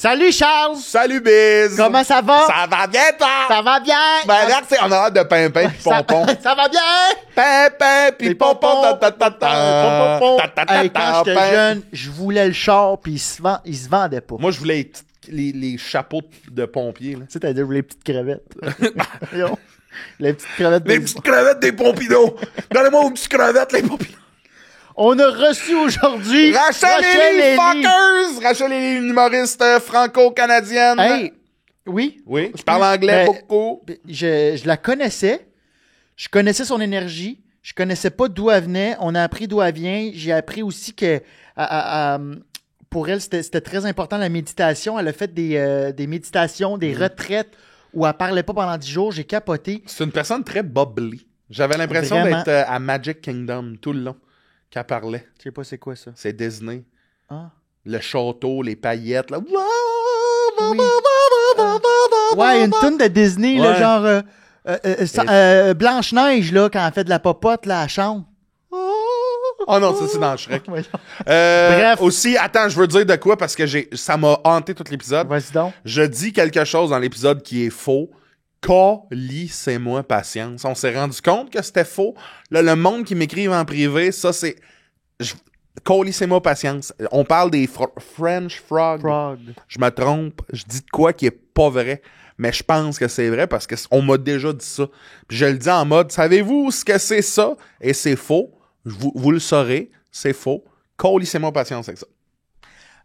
Salut Charles! Salut Biz! Comment ça va? Ça va bien, toi? Ça va bien! Ben, merci, on a hâte de pimpin pis pompon. Ça va bien! Pimpin pis pompon, Hey, quand j'étais jeune, je voulais le char pis il se vendait pas. Moi, je voulais les chapeaux de pompiers, là. Tu sais, t'as dit, les petites crevettes. Les petites crevettes. Les petites crevettes des pompidos! Donnez-moi vos petites crevettes, les pompidos! On a reçu aujourd'hui Rachel Ellie Fuckers! Rachel Ellie, une humoriste franco-canadienne. Hey! Oui? Oui, je parle anglais beaucoup. Je la connaissais. Je connaissais son énergie. Je connaissais pas d'où elle venait. On a appris d'où elle vient. J'ai appris aussi que pour elle, c'était très important la méditation. Elle a fait des méditations, des retraites où elle parlait pas pendant 10 jours. J'ai capoté. C'est une personne très bubbly. J'avais l'impression Vraiment. d'être à Magic Kingdom tout le long qu'elle parlait. Je sais pas c'est quoi ça. C'est Disney. Ah. Le château, les paillettes, là. Oui. Ouais, une toune de Disney, là, genre Blanche-Neige, là, quand elle fait de la popote, là, elle chante. Oh non, ça c'est dans Shrek. Bref. Aussi, attends, je veux dire de quoi parce que ça m'a hanté tout l'épisode. Vas-y donc. Je dis quelque chose dans l'épisode qui est faux. Calissez-moi patience. On s'est rendu compte que c'était faux. Là, le monde qui m'écrive en privé, ça c'est... Calissez-moi patience. On parle des French frogs. Je me trompe. Je dis de quoi qui est pas vrai. Mais je pense que c'est vrai parce qu'on m'a déjà dit ça. Puis je le dis en mode, savez-vous ce que c'est ça? Et c'est faux. Vous le saurez. C'est faux. Calissez-moi patience avec ça.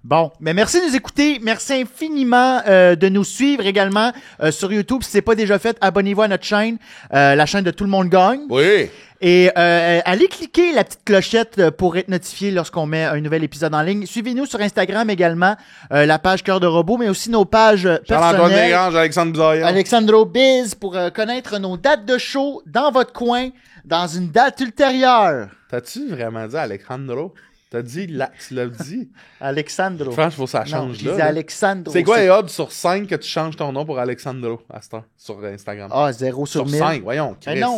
Bon, mais merci de nous écouter. Merci infiniment de nous suivre également sur YouTube. Si ce n'est pas déjà fait, abonnez-vous à notre chaîne, la chaîne de Tout le monde gagne. Oui. Et allez cliquer la petite clochette pour être notifié lorsqu'on met un nouvel épisode en ligne. Suivez-nous sur Instagram également, la page Cœur de Robot, mais aussi nos pages Charles-Antoine personnelles. Desgranges, Alexandre Bisaillon. Alexandro Biz pour connaître nos dates de show dans votre coin, dans une date ultérieure. T'as-tu vraiment dit Alejandro? T'as dit, tu l'as dit? Alexandro. Franchement, faut que ça Non, change je là. disais Alexandro. C'est quoi les odds sur 5 que tu changes ton nom pour Alexandro à ce temps sur Instagram? Ah, 0 sur 1000. 5, voyons.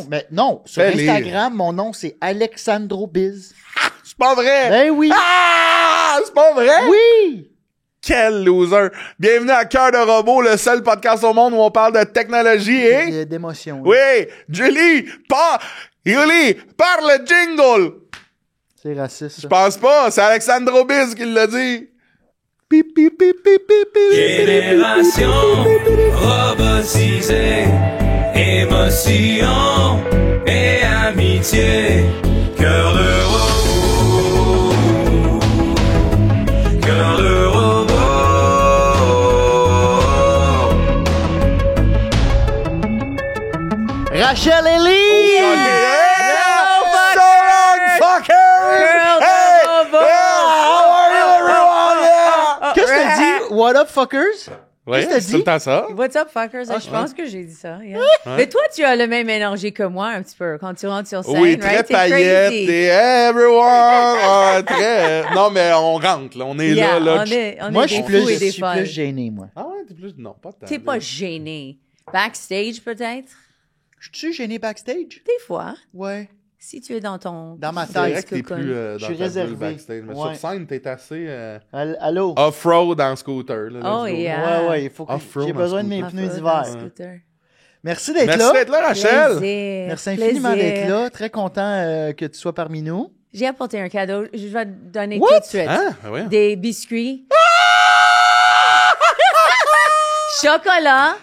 Mais non, sur Fais-les. Instagram, mon nom, c'est Alexandro Biz. C'est pas vrai! Ben oui! Ah! C'est pas vrai? Oui! Quel loser! Bienvenue à Cœur de Robot, le seul podcast au monde où on parle de technologie et... D'émotion. Oui! Julie, parle le jingle! C'est raciste, ça. Je pense pas, c'est Alexandro Biz qui l'a dit. Pip, pip, pip, pip, pip, pip. Génération robotisée, émotion et amitié, cœur de robot, cœur de robot. Rachel Ellie! So long, fuckers! Hey! How are you, everyone? Yeah! Qu'est-ce que t'as dit? What up, fuckers? Ouais, Qu'est-ce que t'as c'est dit? tout le temps ça. What's up, fuckers? Je pense que j'ai dit ça. Yeah. Mais toi, tu as la même énergie que moi, un petit peu, quand tu rentres sur scène, Oui, très right? T'es paillette crazy. et everyone. Ouais, très... Non, mais on rentre, là. On est Yeah, là. on Moi, est je suis des fous et des plus folles. gêné, moi. Ah ouais, t'es plus... Non, pas tant. T'es pas gêné. Backstage, peut-être? Je suis gêné backstage? Des fois. Ouais. Si tu es dans ton... Dans ma C'est tête. vrai que t'es plus dans Je suis ta réservé. bulle backstage. Mais Ouais. sur scène, t'es assez Allô? off-road en scooter. Là, Oh, let's go. yeah. Ouais, il faut que Off-road j'ai en besoin de mes scooter. pneus Off-road d'hiver. en scooter. Merci d'être Merci là. d'être là, Rachel. Plaisir. Merci infiniment Plaisir. d'être là. Très content que tu sois parmi nous. J'ai apporté un cadeau. Je vais te donner What? tout de suite. Hein? Ah ouais. Des biscuits. Chocolat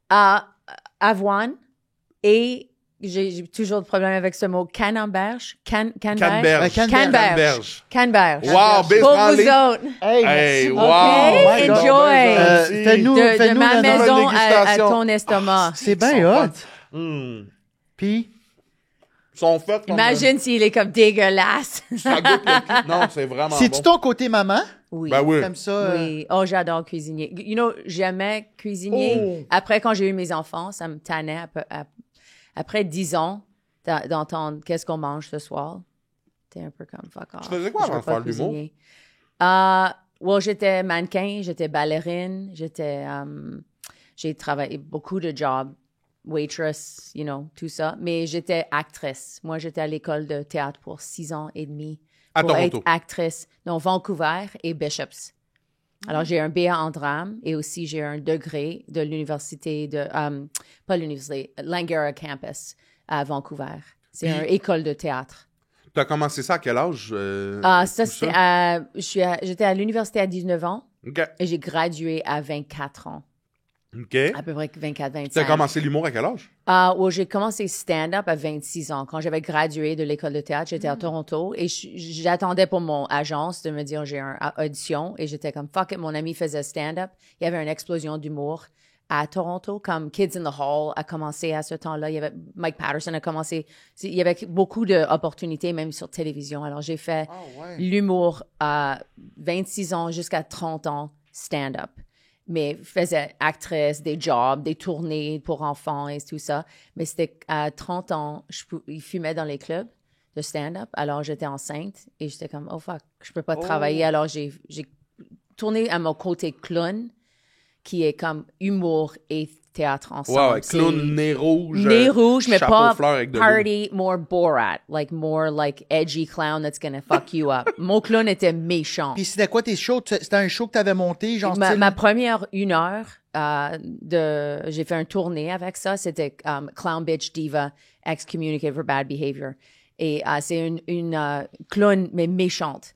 à avoine et j'ai toujours de problème avec ce mot canneberge. Canneberge. Canneberge. Canneberge. Wow, Biz, Pour vous prends-les. autres. Hey, Hey, merci wow. beaucoup. OK, Oh my God. enjoy. Fais-nous De ma la maison nouvelle à dégustation. ton estomac. C'est bien hot. Hmm. Puis, Ils sont faits comme... Imagine s'il est comme dégueulasse. Ça goûte le... Non, c'est vraiment c'est-tu bon. ton côté maman? Oui. Ben oui. Comme ça? Oui. Oh, j'adore cuisiner. You know, j'aimais cuisiner. Oh. Après, quand j'ai eu mes enfants, ça me tannait. Après 10 ans d'entendre qu'est-ce qu'on mange ce soir. T'es un peu comme fuck off. Tu faisais quoi Je veux avant de pas faire de l'humour? cuisiner. Well, j'étais mannequin, j'étais ballerine, j'ai travaillé beaucoup de jobs, waitress, you know, tout ça. Mais j'étais actrice. Moi, j'étais à l'école de théâtre pour 6 ans et demi. À pour Toronto. être actrice dans Vancouver et Bishops. Alors, j'ai un BA en drame et aussi j'ai un degré de l'université pas l'université, Langara Campus à Vancouver. C'est Puis- une école de théâtre. Tu as commencé ça à quel âge? Ça, tout c'était j'étais à l'université à 19 ans OK. et j'ai gradué à 24 ans. OK. À peu près 24-25. Tu as commencé l'humour à quel âge? J'ai commencé stand-up à 26 ans. Quand j'avais gradué de l'école de théâtre, j'étais à Toronto et j'attendais pour mon agence de me dire j'ai une audition et j'étais comme fuck it, mon ami faisait stand-up. Il y avait une explosion d'humour à Toronto, comme Kids in the Hall a commencé à ce temps-là. Il y avait Mike Patterson a commencé. Il y avait beaucoup d'opportunités, même sur télévision. Alors, j'ai fait l'humour à 26 ans jusqu'à 30 ans, stand-up. Mais faisais actrice, des jobs, des tournées pour enfants et tout ça. Mais c'était à 30 ans, il fumait dans les clubs de stand-up. Alors, j'étais enceinte et j'étais comme, oh fuck, je peux pas travailler. Alors, j'ai tourné à mon côté clown, qui est comme humour et théâtre ensemble. Ouais, clown, nez rouge. Nez rouge, mais chapeau pas fleur avec de l'eau. party, more Borat. More like edgy clown that's gonna fuck you up. Mon clown était méchant. Puis c'était quoi tes shows? C'était un show que t'avais monté, genre style... Ma première 1 heure, j'ai fait un tournée avec ça. C'était Clown Bitch Diva Excommunicated for Bad Behavior. Et c'est une clown, mais méchante.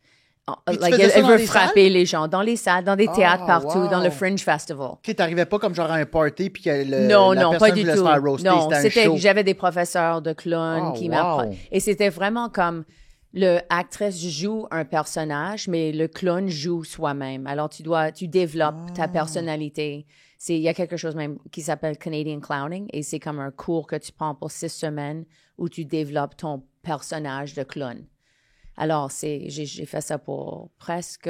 Puis tu Like, faisais ça elle dans veut des frapper les gens dans les salles, dans des théâtres partout, wow. dans le Fringe Festival. OK, t'arrivais pas comme genre à un party puis que la Non, personne pas du voulait se tout. faire roaster, Non, c'était un show. j'avais des professeurs de clown Oh, qui wow. m'apprenaient. Et c'était vraiment comme l'actrice joue un personnage, mais le clown joue soi-même. Alors, tu développes ta personnalité. Il y a quelque chose même qui s'appelle Canadian Clowning et c'est comme un cours que tu prends pour 6 semaines où tu développes ton personnage de clown. Alors, j'ai fait ça pour presque...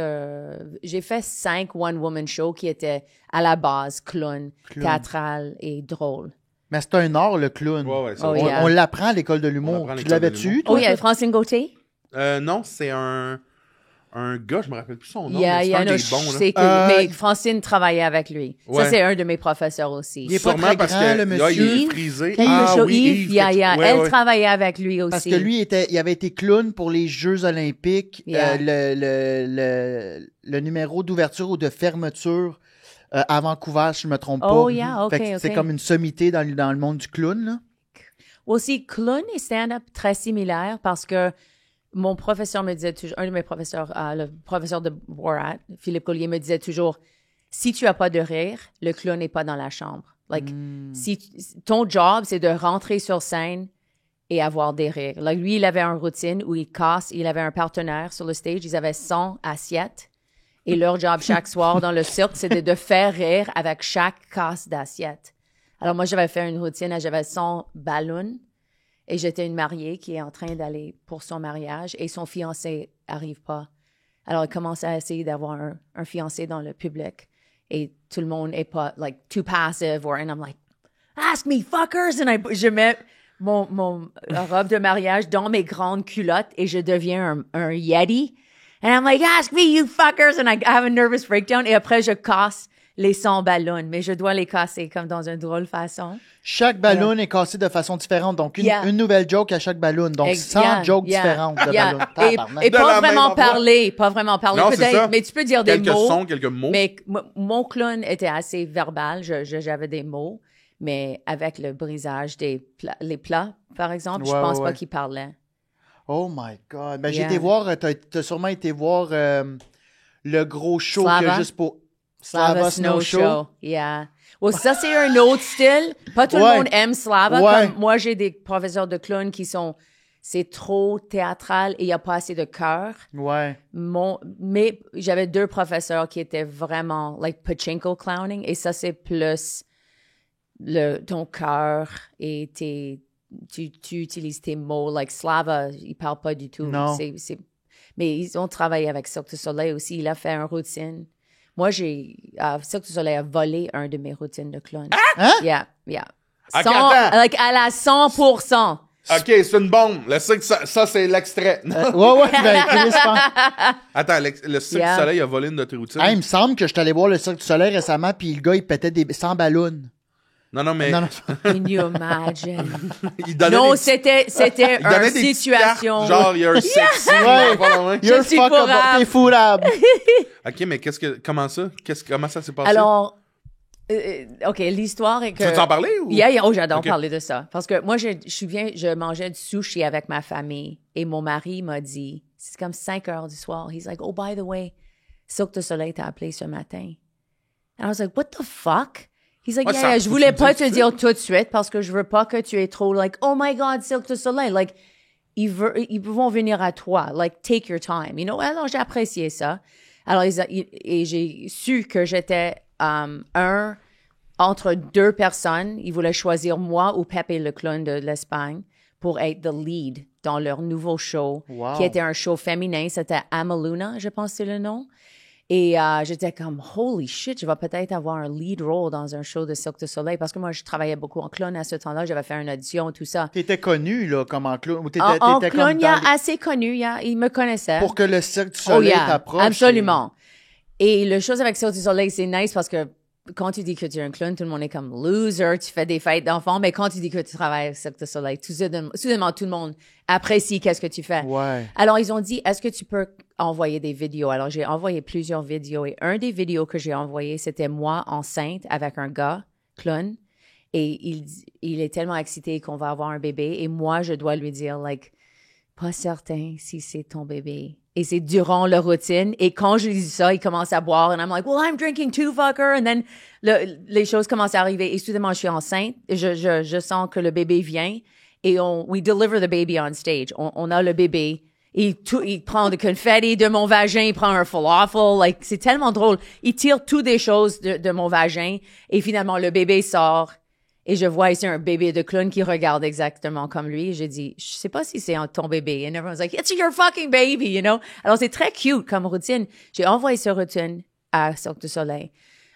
j'ai fait 5 one-woman shows qui étaient à la base clown, théâtral et drôle. Mais c'est un art, le clown. Ouais, ouais, ça Oh, va. yeah. On l'apprend à l'école de On l'humour. l'apprend à Tu l'école de l'avais-tu, l'humour. toi? Oh, il y a Francine Gauthier? Non, c'est un gars, je me rappelle plus son nom, Yeah, mais c'est yeah, un no, des je bons, sais là. que, mais Francine travaillait avec lui. Ouais. Ça, c'est un de mes professeurs aussi. Il est pas Sûrement très parce grand, que le là, il monsieur. est frisé. Quand il Ah me show oui, Yves, yeah, yeah. Ouais, Elle ouais. travaillait avec lui aussi. Parce que lui, il avait été clown pour les Jeux olympiques. Yeah. Le numéro d'ouverture ou de fermeture à Vancouver, si je ne me trompe pas. Oh, yeah, Fait que ok, c'est ok. comme une sommité dans le monde du clown, là. Aussi, clown et stand-up très similaires parce que mon professeur me disait toujours, un de mes professeurs, le professeur de Borat, Philippe Collier, me disait toujours, si tu as pas de rire, le clown n'est pas dans la chambre. Like, si ton job, c'est de rentrer sur scène et avoir des rires. Like, lui, il avait une routine où il avait un partenaire sur le stage, ils avaient 100 assiettes et leur job chaque soir dans le cirque, c'était de faire rire avec chaque casse d'assiette. Alors, moi, j'avais fait une routine, j'avais 100 ballons. Et j'étais une mariée qui est en train d'aller pour son mariage et son fiancé arrive pas. Alors, elle commence à essayer d'avoir un fiancé dans le public et tout le monde est pas, like, too passive and I'm like, ask me, fuckers! And je mets mon robe de mariage dans mes grandes culottes et je deviens un Yeti. And I'm like, ask me, you fuckers! And I have a nervous breakdown et après, je casse les 100 ballons, mais je dois les casser comme dans une drôle façon. Chaque ballon est cassé de façon différente. Donc, une nouvelle joke à chaque ballon. Donc, 100 jokes différentes de ballons. Et De pas la vraiment même parler, pas vraiment parler. Non, c'est ça. Peut-être, mais tu peux dire des Quelques mots. sons, quelques mots. Mais mon clown était assez verbal. J'avais des mots, mais avec le brisage les plats, par exemple, je pense pas qu'il parlait. Oh my God. Ben, j'ai Yeah. été voir, t'as sûrement été voir le gros show qu'il y a Slava? juste pour... Slava Snow Show. Yeah. Well, ça, c'est un autre style. Pas tout le monde aime Slava. Ouais. Comme moi, j'ai des professeurs de clown qui c'est trop théâtral et il n'y a pas assez de cœur. Ouais. Mais j'avais 2 professeurs qui étaient vraiment like pachinko clowning et ça, c'est plus ton cœur et tu utilises tes mots. Like Slava, il parle pas du tout. Non. Mais ils ont travaillé avec Cirque du Soleil aussi. Il a fait une routine. Moi, Cirque du Soleil a volé un de mes routines de clown. Hein? Yeah. Ok, attends. Like à la 100%. OK, c'est une bombe. Le cirque, ça c'est l'extrait. Ouais, ben, Chris, je pense. Attends, le cirque Yeah. du soleil a volé une de tes routines. Hey, il me semble que je suis allé voir le Cirque du Soleil récemment, puis le gars, il pétait 100 ballons. Non, mais Non, non. Can you imagine? il donnait Non, des c'était il donnait une des petites situation. cartes, genre, you're sexy. Ouais. pas loin. You're suis fuckable, fourrable. t'es fourrable. OK, mais comment ça? Comment ça s'est passé? Alors, OK, l'histoire est que... Tu veux t'en parler ou? Oh, j'adore Ok. parler de ça. Parce que moi, je mangeais du sushi avec ma famille et mon mari m'a dit, c'est comme 5 heures du soir, he's like, oh, by the way, Cirque du Soleil t'a appelé ce matin. And I was like, what the fuck? He's like, Ouais, yeah, je faut voulais que tu me pas dises te tout de dire tout de suite parce que je veux pas que tu aies trop, like, oh my God, Cirque du Soleil. Like, ils vont venir à toi. Like, take your time. You know? Alors, j'ai apprécié ça. Alors, et j'ai su que j'étais entre deux personnes. Ils voulaient choisir moi ou Pepe le clown de l'Espagne pour être the lead dans leur nouveau show, Wow. qui était un show féminin. C'était Amaluna, je pense que c'est le nom. Et j'étais comme, holy shit, je vais peut-être avoir un lead role dans un show de Cirque du Soleil. Parce que moi, je travaillais beaucoup en clown à ce temps-là. J'avais fait une audition, tout ça. T'étais connu, là, comme en clown. Ou En t'étais clown, comme il y a dans les- assez connu. Il me connaissait. Pour que le Cirque du Soleil t'approche. Absolument. Et le chose avec Cirque du Soleil, c'est nice parce que quand tu dis que tu es un clown, tout le monde est comme loser, tu fais des fêtes d'enfants, mais quand tu dis que tu travailles avec Cirque du Soleil, soudainement, tout le monde apprécie qu'est-ce que tu fais. Ouais. Alors, ils ont dit, est-ce que tu peux envoyer des vidéos? Alors, j'ai envoyé plusieurs vidéos et un des vidéos que j'ai envoyé, c'était moi enceinte avec un gars, clown, et il est tellement excité qu'on va avoir un bébé et moi, je dois lui dire, like, pas certain si c'est ton bébé. Et c'est durant la routine. Et quand je lui dis ça, il commence à boire. And I'm like, well, I'm drinking too, fucker. And then, les choses commencent à arriver. Et soudainement, je suis enceinte. Et je sens que le bébé vient. Et we deliver the baby on stage. On a le bébé. Il prend des confettis de mon vagin. Il prend un falafel. Like, c'est tellement drôle. Il tire toutes des choses de mon vagin. Et finalement, le bébé sort. Et je vois ici un bébé de clown qui regarde exactement comme lui. Et j'ai dit, je sais pas si c'est ton bébé. And everyone's like, it's your fucking baby, you know? Alors, c'est très cute comme routine. J'ai envoyé cette routine à Cirque du Soleil.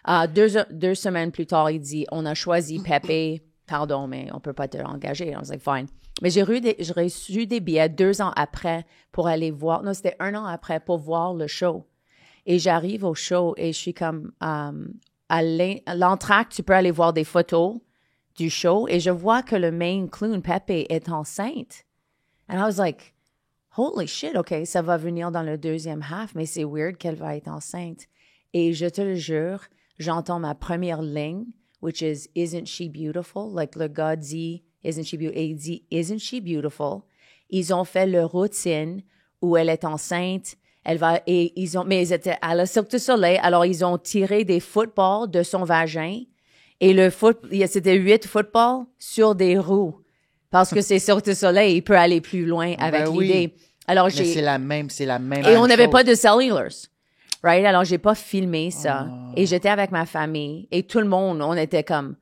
2 semaines plus tard, il dit, on a choisi Pepe. Pardon, mais on peut pas te engager. I was like, fine. Mais j'ai reçu des billets 2 ans après pour aller voir. Non, c'était 1 an après pour voir le show. Et j'arrive au show et je suis comme, à l'entracte, tu peux aller voir des photos du show et je vois que le main clown, Pepe, est enceinte. And I was like, holy shit, OK, ça va venir dans le deuxième half, mais c'est weird qu'elle va être enceinte. Et je te le jure, j'entends ma première ligne, which is, isn't she beautiful? Like le gars dit, isn't she beautiful? Et il dit, isn't she beautiful? Ils ont fait leur routine où elle est enceinte. Mais ils étaient à la Cirque du Soleil, alors ils ont tiré des footballs de son vagin. Et c'était 8 footballs sur des roues. Parce que c'est Cirque du Soleil, il peut aller plus loin avec oui. l'idée. Alors, Mais c'est la même Et on n'avait chose. pas de cellulars. Right? Alors, j'ai pas filmé ça. Et j'étais avec ma famille. Et tout le monde, on était comme,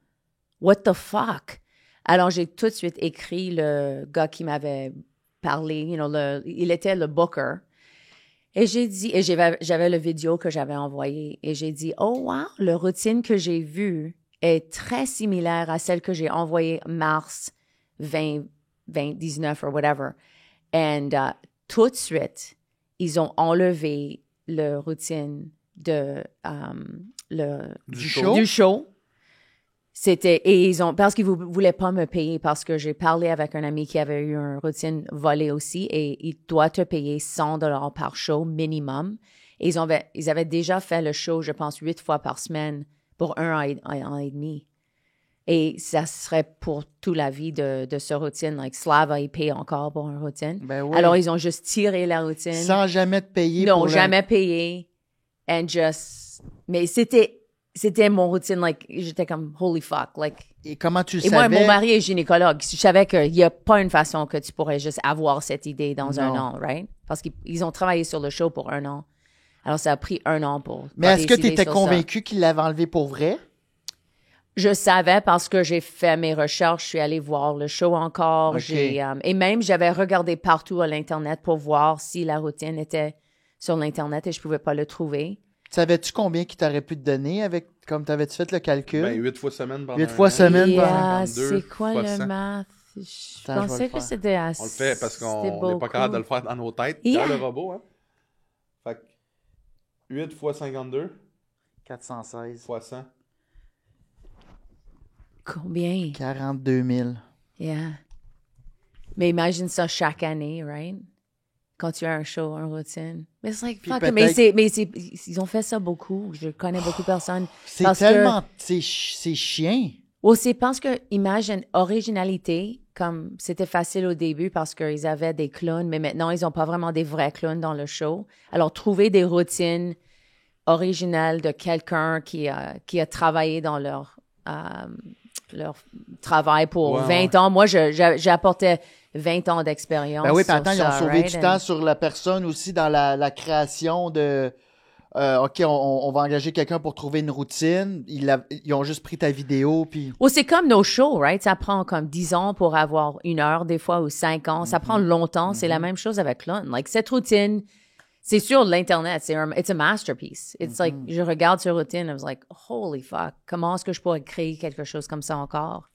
what the fuck? Alors, j'ai tout de suite écrit le gars qui m'avait parlé. You know, il était le booker. Et j'ai dit, et j'avais le vidéo que j'avais envoyé. Et j'ai dit, oh wow, la routine que j'ai vue est très similaire à celle que j'ai envoyée mars 2019 ou whatever. And tout de suite, ils ont enlevé la routine du show. Parce qu'ils voulaient pas me payer parce que j'ai parlé avec un ami qui avait eu une routine volée aussi et il doit te payer $100 par show minimum. Et ils avaient déjà fait le show, je pense, 8 fois par semaine pour un an et demi. Et ça serait pour toute la vie de ce routine. Like, Slava, il paye encore pour une routine. Ben oui. Alors, ils ont juste tiré la routine. Sans jamais te payer. Non, pour jamais payé. Mais c'était mon routine. Like, j'étais comme, holy fuck. Like, Et comment tu le et savais? moi, mon mari est gynécologue. Je savais qu'il n'y a pas une façon que tu pourrais juste avoir cette idée dans un an, right? Parce qu'ils ont travaillé sur le show pour 1 an. Alors, ça a pris 1 an pour. Mais est-ce que tu décider étais sur convaincu qu'il l'avait enlevé pour vrai? ça. Je savais parce que j'ai fait mes recherches. Je suis allée voir le show encore. OK. Et même, j'avais regardé partout à l'Internet pour voir si la routine était sur l'Internet et je pouvais pas le trouver. Savais-tu combien qu'il t'aurait pu te donner avec, comme t'avais-tu fait le calcul? Ben, 8 fois semaine pendant 8 fois un an. semaine. Yeah, 52 c'est quoi fois le 100. math? Je Attends, je vais pensais le que faire. c'était assez. On le fait parce qu'on n'est pas capable de le faire dans nos têtes. Yeah. Dans le robot, hein. Fait que 8 fois 52 416. fois 100. Combien? 42 000. Yeah. Mais imagine ça chaque année, right? Quand tu as un show, une routine. Mais c'est like, Puis fuck, peut-être- ils ont fait ça beaucoup. Je connais beaucoup de personnes. C'est Parce tellement... C'est chien. Ou c'est parce que, imagine, originalité, comme c'était facile au début parce qu'ils avaient des clowns, mais maintenant, ils n'ont pas vraiment des vrais clowns dans le show. Alors, trouver des routines originales de quelqu'un qui a travaillé dans leur travail pour Ouais, 20 ans. Moi, j'ai apporté 20 ans d'expérience. Ben oui, puis sur attends, ils ont ça, sauvé right? du temps sur la personne aussi dans la création de... OK, on va engager quelqu'un pour trouver une routine. Ils ont juste pris ta vidéo, puis... Ou c'est comme nos shows, right? Ça prend comme 10 ans pour avoir 1 heure, des fois, ou 5 ans. Ça prend longtemps. C'est la même chose avec Clone. Like, cette routine, c'est sur l'Internet. It's a masterpiece. It's like, je regarde cette routine, I was like, holy fuck, comment est-ce que je pourrais créer quelque chose comme ça encore?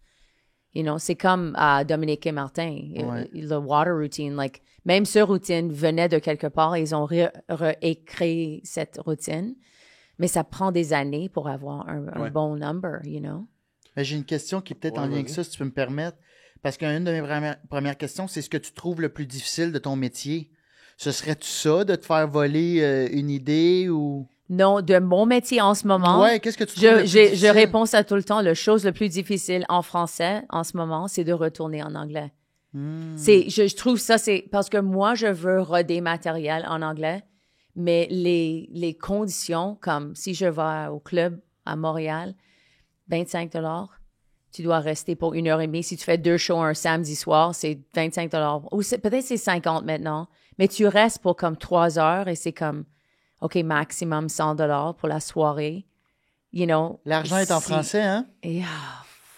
You know, c'est comme Dominique et Martin, Ouais. le water routine. Like, même ce routine venait de quelque part, ils ont récréé cette routine. Mais ça prend des années pour avoir un Ouais. bon number, you know? Mais j'ai une question qui est peut-être Ouais, en lien avec vas-y. ça, si tu peux me permettre. Parce qu'une de mes premières questions, c'est ce que tu trouves le plus difficile de ton métier. Ce serait-tu ça, de te faire voler une idée ou... Non, de mon métier en ce moment, Ouais, qu'est-ce que tu trouves le plus je difficile? réponds ça tout le temps. La chose le plus difficile en français en ce moment, c'est de retourner en anglais. Je trouve ça, c'est parce que moi, je veux redématériel en anglais, mais les conditions, comme si je vais au club à Montréal, 25 tu dois rester pour 1h30. Si tu fais 2 shows un samedi soir, c'est 25 ou peut-être c'est 50 maintenant, mais tu restes pour comme 3 heures et c'est comme, OK, maximum 100 pour la soirée. You know, L'argent est en si- français, hein? Yeah,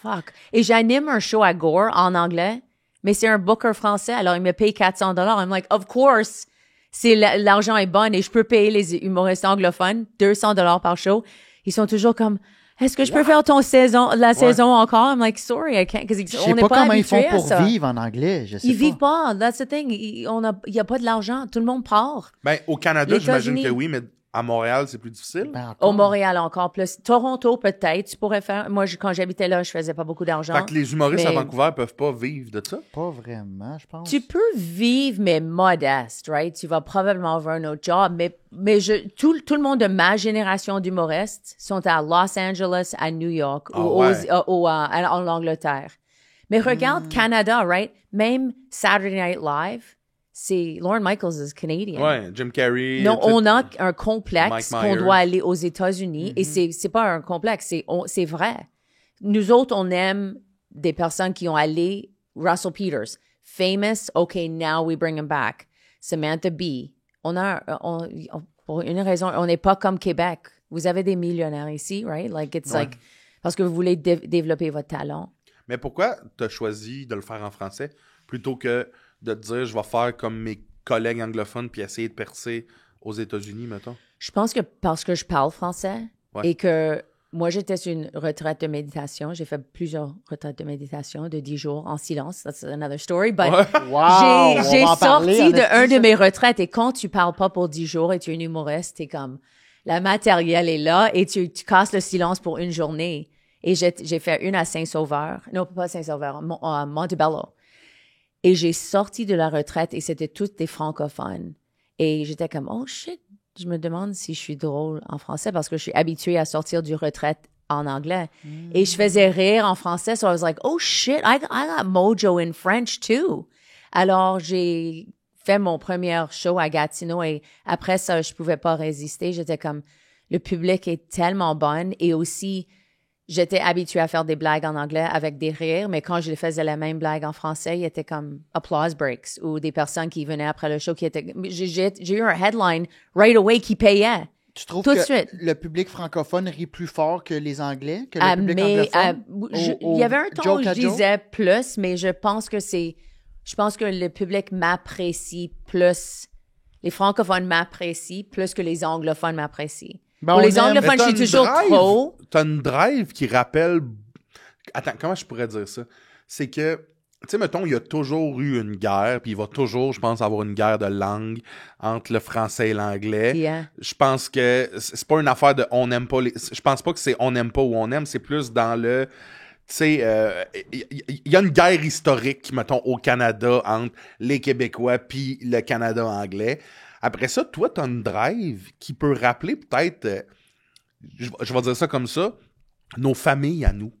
fuck. Et j'anime un show à Gore en anglais, mais c'est un booker français, alors il me paye 400 I'm like, of course, l'argent est bon et je peux payer les humoristes anglophones 200 par show. Ils sont toujours comme, est-ce que je peux faire la saison encore? I'm like, sorry, I can't, Je on sais n'est pas pas comment ils font habitué à pour ça. vivre en anglais, je sais Ils pas. vivent pas, that's the thing. Il y a pas de l'argent, tout le monde part. Ben, au Canada, Les j'imagine que États-Unis. oui, mais à Montréal, c'est plus difficile. Ben, encore. Au Montréal encore plus. Toronto peut-être, tu pourrais faire. Moi, quand j'habitais là, je faisais pas beaucoup d'argent. Fait que les humoristes à mais- Vancouver peuvent pas vivre de ça. Pas vraiment, je pense. Tu peux vivre, mais modeste, right? Tu vas probablement avoir un autre job, mais tout le monde de ma génération d'humoristes sont à Los Angeles, à New York Ah ou ouais. en Angleterre. Mais regarde Canada, right? Même Saturday Night Live, c'est Lorne Michaels is Canadian. Ouais, Jim Carrey. Non, tout- on a un complexe Mike qu'on Myers. doit aller aux États-Unis et c'est pas un complexe, c'est vrai. Nous autres, on aime des personnes qui ont allé Russell Peters, famous, okay, now we bring him back. Samantha Bee. Pour une raison, on n'est pas comme Québec. Vous avez des millionnaires ici, right? Like, it's like, parce que vous voulez développer votre talent. Mais pourquoi tu as choisi de le faire en français plutôt que de te dire je vais faire comme mes collègues anglophones puis essayer de percer aux États-Unis, mettons? Je pense que parce que je parle français Ouais. et que moi, j'étais sur une retraite de méditation. J'ai fait plusieurs retraites de méditation de 10 jours en silence. That's another story. But Wow! j'ai on va en parler, sorti de en un esti, de mes retraites et quand tu parles pas pour 10 jours et tu es un humoriste, t'es comme, la matériel est là et tu casses le silence pour une journée. Et j'ai fait une à Saint-Sauveur. Non, pas Saint-Sauveur, Montebello. Et j'ai sorti de la retraite et c'était toutes des francophones. Et j'étais comme, oh shit, je me demande si je suis drôle en français parce que je suis habituée à sortir du retraite en anglais. Et je faisais rire en français. So I was like, oh shit, I got mojo in French too. Alors, j'ai fait mon premier show à Gatineau et après ça, je pouvais pas résister. J'étais comme, le public est tellement bon et aussi, j'étais habituée à faire des blagues en anglais avec des rires, mais quand je faisais la même blague en français, il était comme applause breaks ou des personnes qui venaient après le show qui étaient... J'ai eu un headline right away qui payait. Tu trouves Tout de que suite. le public francophone rit plus fort que les Anglais, que le public Mais anglophone? il y avait un temps où joke je à joke? disais plus, mais je pense que le public m'apprécie plus. Les francophones m'apprécient plus que les anglophones m'apprécient. Ben, Pour on les aime- anglophones, je suis toujours trop. T'as une drive qui rappelle... Attends, comment je pourrais dire ça? C'est que, tu sais, mettons, il y a toujours eu une guerre, puis il va toujours, je pense, avoir une guerre de langue entre le français et l'anglais. Yeah. Je pense que c'est pas une affaire de on n'aime pas les... Je pense pas que c'est on n'aime pas ou on aime, c'est plus dans le... Tu sais, il y a une guerre historique, mettons, au Canada entre les Québécois puis le Canada anglais. Après ça, toi, t'as une drive qui peut rappeler peut-être, je vais dire ça comme ça, nos familles à nous.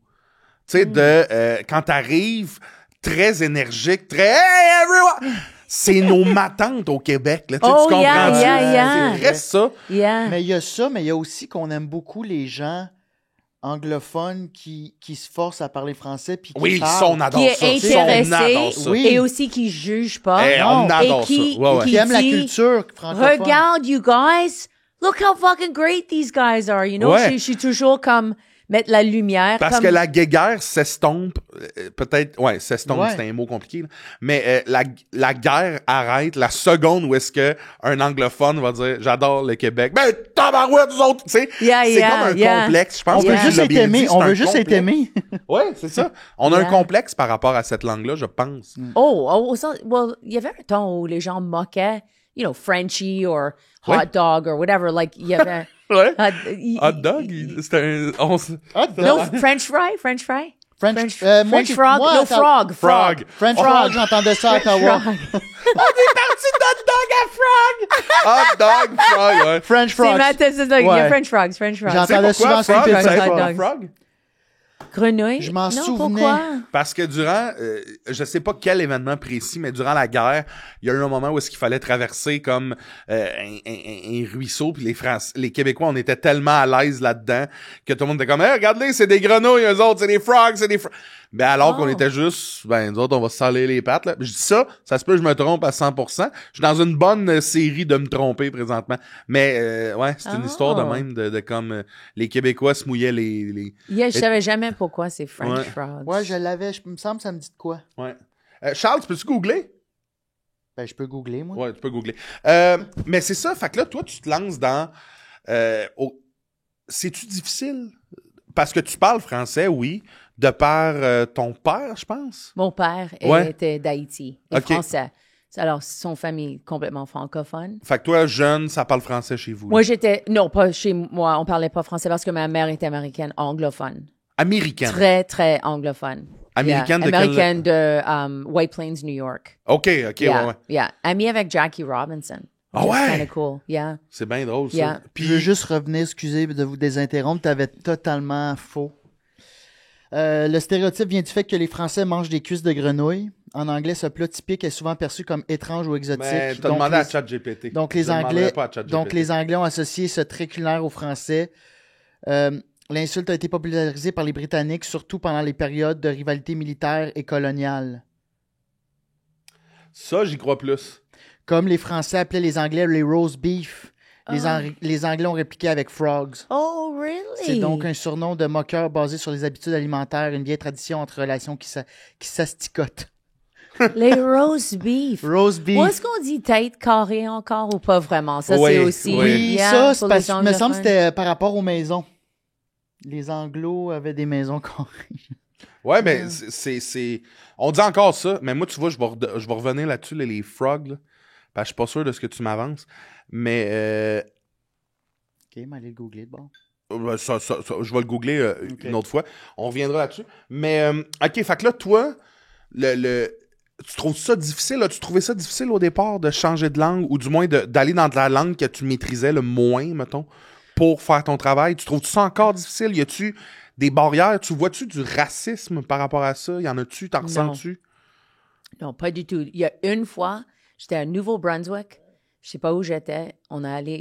Tu sais, quand t'arrives très énergique, très « Hey, everyone! » C'est nos matantes au Québec. Là. Tu sais, Oh, tu yeah, comprends-tu? yeah. C'est vrai ça. Yeah. Mais il y a ça, mais il y a aussi qu'on aime beaucoup les gens anglophones qui se forcent à parler français puis qui Oui, parlent. ça, on adore Qui est ça. Ça, on intéressé. adore ça. Oui. Et aussi qui juge pas. Eh, on Non. adore Et qui- ça. Ouais, ouais. qui aiment la dit, culture francophone. Regarde, you guys. Look how fucking great these guys are. You know, Ouais. je suis toujours comme mettre la lumière. Parce comme... que la guéguerre s'estompe, peut-être, ouais, s'estompe, Ouais. c'est un mot compliqué, là. Mais la guerre arrête la seconde où est-ce que un anglophone va dire « J'adore le Québec ». Ben, tabarouette, vous autres, tu sais, Yeah, c'est yeah, comme un yeah. complexe, je On pense. veut que juste tu l'as être bien aimé. dit, On c'est veut un juste être complexe. aimé. Ouais, c'est ça. On a un Yeah. complexe par rapport à cette langue-là, je pense. au sens, well, il y avait un temps où les gens moquaient, you know, Frenchie or hot Ouais. dog or whatever. Like, il y avait... Ouais. hot Hot dog, c'était un... Hot dog. No, French fry? French, French moi, frog? moi, No, ça- frog. Frog. French Oh, frog, j'entendais ça à Ottawa. Frog. Parti d'hot dog à frog! Hot dog, frog, ouais. French C'est frog. ma tête, c'est ça. Il y a Ouais. French frogs. Tu sais J'entendais pourquoi souvent frog? Stupid Tu sais Hot pourquoi dogs. frog? Grenouille? Je m'en non, souvenais. Pourquoi? Parce que durant, je sais pas quel événement précis, mais durant la guerre, il y a eu un moment où est-ce qu'il fallait traverser comme un ruisseau, puis les Québécois, on était tellement à l'aise là-dedans que tout le monde était comme, hey, regarde-les, c'est des grenouilles, eux autres, c'est des frogs, c'est des frogs. Ben alors qu'on était juste, ben nous autres, on va se saler les pattes. Là. Je dis ça se peut que je me trompe à 100%. Je suis dans une bonne série de me tromper présentement. Mais ouais, c'est une histoire de même de comme les Québécois se mouillaient les... Yeah, je savais jamais pourquoi c'est French Ouais. frogs. Ouais, je l'avais. Il me semble que ça me dit de quoi. Ouais. Charles, tu peux-tu googler? Ben, je peux googler, moi. Ouais, tu peux googler. Mais c'est ça, fait que là, toi, tu te lances dans... C'est-tu difficile? Parce que tu parles français, oui, de par ton père, je pense. Mon père Ouais. était d'Haïti et Ok. français. Alors, son famille est complètement francophone. Fait que toi, jeune, ça parle français chez vous. Moi, j'étais... Non, pas chez moi. On parlait pas français parce que ma mère était américaine, anglophone. Américaine. Très, très anglophone. Américaine Yeah. de quelle- Américaine de White Plains, New York. OK, Yeah, ouais. yeah. Amie avec Jackie Robinson. Ah ouais? Kind of cool. Yeah. C'est bien drôle, ça. Yeah. Puis je veux juste revenir, excusez de vous désinterrompre, t'avais totalement faux. Le stéréotype vient du fait que les Français mangent des cuisses de grenouille. En anglais, ce plat typique est souvent perçu comme étrange ou exotique. Mais t'as Donc, demandé à les- ChatGPT. Donc les Je demanderais Anglais, pas à ChatGPT. donc les Anglais ont associé ce trait culinaire aux Français. L'insulte a été popularisée par les Britanniques, surtout pendant les périodes de rivalité militaire et coloniale. Ça, j'y crois plus. Comme les Français appelaient les Anglais les roast beef, les Anglais ont répliqué avec frogs. Oh, really? C'est donc un surnom de moqueur basé sur les habitudes alimentaires, une vieille tradition entre relations qui s'asticotent. Les roast beef. Roast beef. Où est-ce qu'on dit tête carrée encore ou pas vraiment? Ça, Oui, c'est aussi... oui. Oui, Yeah, ça, c'est pour parce les que me semble que anglophones. c'était par rapport aux maisons. Les Anglos avaient des maisons carrées. Ouais, mais c'est... On dit encore ça, mais moi, tu vois, je vais revenir là-dessus, là, les frogs, là, parce que je suis pas sûr de ce que tu m'avances. Mais... Ok, mais allez le googler de bon. Ça, je vais le googler Ok. une autre fois. On reviendra là-dessus. Mais, OK, fait que là, toi, tu trouves ça difficile? Tu trouvais ça difficile au départ de changer de langue ou du moins d'aller dans de la langue que tu maîtrisais le moins, mettons, pour faire ton travail? Tu trouves ça encore difficile? Y a-tu des barrières? Tu vois-tu du racisme par rapport à ça? Y en a-tu? T'en Non. ressens-tu? Non, pas du tout. Il y a une fois, j'étais à Nouveau-Brunswick. Je sais pas où j'étais.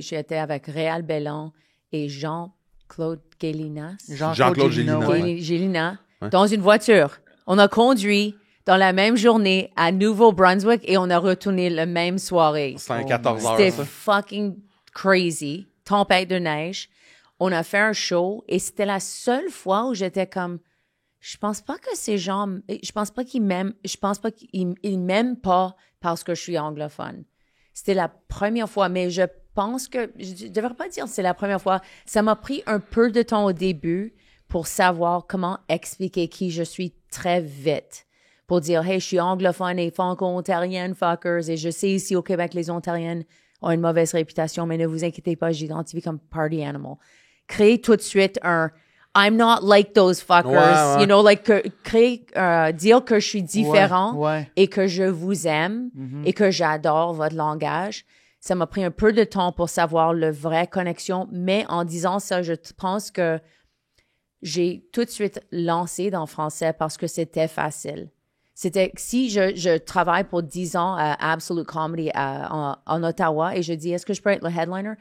J'étais avec Réal Bellon et Jean-Claude Gélinas. Jean-Claude Gélina, Gélina, ouais. ouais. Gélina, Ouais. dans une voiture. On a conduit dans la même journée à Nouveau-Brunswick et on a retourné la même soirée. C'est un 14 heures, C'était ça. fucking crazy. Tempête de neige. On a fait un show et c'était la seule fois où j'étais comme, je pense pas que ces gens, je pense pas qu'ils m'aiment, je pense pas qu'ils ils m'aiment pas parce que je suis anglophone. C'était la première fois, mais je pense que, je devrais pas dire que c'est la première fois. Ça m'a pris un peu de temps au début pour savoir comment expliquer qui je suis très vite. Pour dire, hey, je suis anglophone et franco-ontarienne, fuckers, et je sais ici au Québec, les ontariennes ont une mauvaise réputation, mais ne vous inquiétez pas, j'identifie comme party animal. Créer tout de suite un I'm not like those fuckers. Ouais. You know, like, dire que je suis différent Ouais. et que je vous aime et que j'adore votre langage. Ça m'a pris un peu de temps pour savoir le vrai connexion, mais en disant ça, je pense que j'ai tout de suite lancé dans le français parce que c'était facile. C'était si je travaille pour 10 ans à Absolute Comedy en Ottawa et je dis est-ce que je peux être le headliner?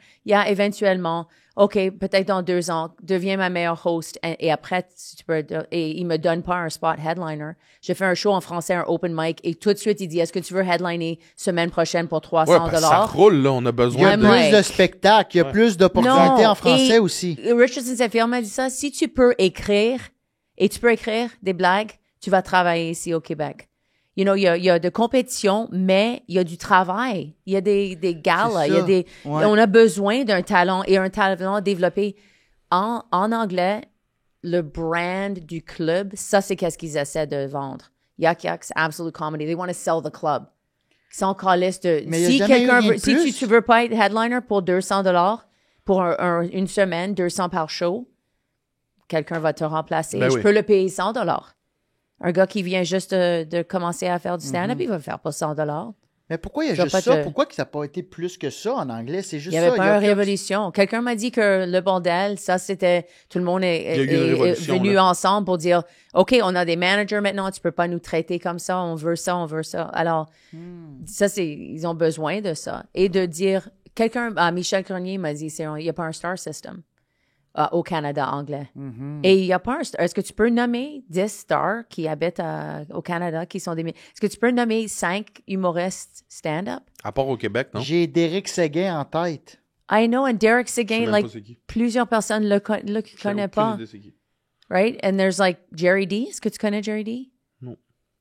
Éventuellement, OK, peut-être dans 2 ans, deviens ma meilleure host et après, si tu peux, et il me donne pas un spot headliner. Je fais un show en français, un open mic et tout de suite, il dit est-ce que tu veux headliner semaine prochaine pour $300? Ouais, parce que ça roule, là. On a Il y a besoin plus de... like- de spectacles, il y a plus d'opportunités Non, en français et aussi. Richardson Saphir m'a dit ça. Si tu peux écrire, et tu peux écrire des blagues, tu vas travailler ici au Québec. You know, il y a de compétition, mais il y a du travail. Il y a des galas, il y a ça. des, Ouais. on a besoin d'un talent et un talent développé. En anglais, le brand du club, ça, c'est qu'est-ce qu'ils essaient de vendre. Yuck Yucks, Absolute Comedy, they want to sell the club. Ils sont callistes de, Mais il y a si jamais eu quelqu'un rien veut, de si plus. tu veux pas être headliner pour $200 pour une semaine, 200 par show, quelqu'un va te remplacer. Ben Je oui. peux le payer $100. Un gars qui vient juste de commencer à faire du stand-up, il va le faire pour $100. Mais pourquoi il y a Je vais juste pas ça? te- Pourquoi que ça n'a pas été plus que ça en anglais? C'est juste Il n'y avait ça. pas une révolution. Quelqu'un m'a dit que le bordel, ça, c'était... Tout le monde Il y a eu une est révolution, venu là. ensemble pour dire, OK, on a des managers maintenant, tu peux pas nous traiter comme ça, on veut ça, on veut ça. Alors, ça, ils ont besoin de ça. Et de dire... Michel Grenier m'a dit, il n'y a pas un star system au Canada anglais. Et il n'y a pas un star. Est-ce que tu peux nommer 10 stars qui habitent au Canada, qui sont des... Est-ce que tu peux nommer 5 humoristes stand-up? À part au Québec, non? J'ai Derek Seguin en tête. I know, and Derek Je sais Seguin, même like, pas c'est qui. plusieurs personnes le J'ai connaissent aucune pas. idée c'est qui. Right? And there's like Jerry D. Est-ce que tu connais Jerry D? Non.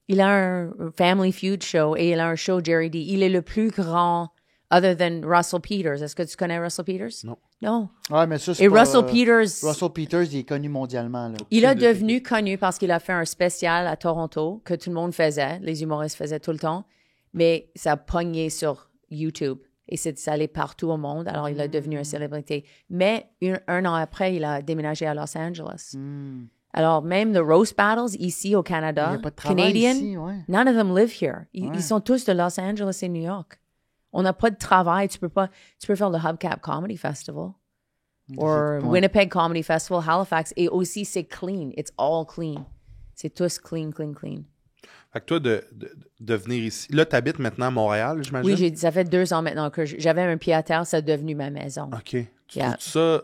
Il a un Family Feud show et il a un show Jerry D. Il est le plus grand, other than Russell Peters. Est-ce que tu connais Russell Peters? Non. Non. Ouais, mais ça, c'est Et pas- Russell Peters, Russell Peters, il est connu mondialement. Là. il a Aucune idée. devenu connu parce qu'il a fait un spécial à Toronto que tout le monde faisait, les humoristes faisaient tout le temps, mais ça a pogné sur YouTube et c'est allé partout au monde. Alors, il est devenu une célébrité. Mais un an après, il a déménagé à Los Angeles. Alors, même the roast battles ici au Il n'y Canada, a pas de travail Canadian, ici, ouais. none of them live here. Ouais. Ils sont tous de Los Angeles et New York. On n'a pas de travail. Tu peux faire le Hubcap Comedy Festival or Ouais. Winnipeg Comedy Festival, Halifax. Et aussi, c'est clean. It's all clean. C'est tous clean, clean, clean. Fait que toi, de venir ici... Là, t'habites maintenant à Montréal, j'imagine? Oui, ça fait 2 ans maintenant que j'avais un pied à terre. C'est devenu ma maison. OK. Tu Yeah. trouves ça...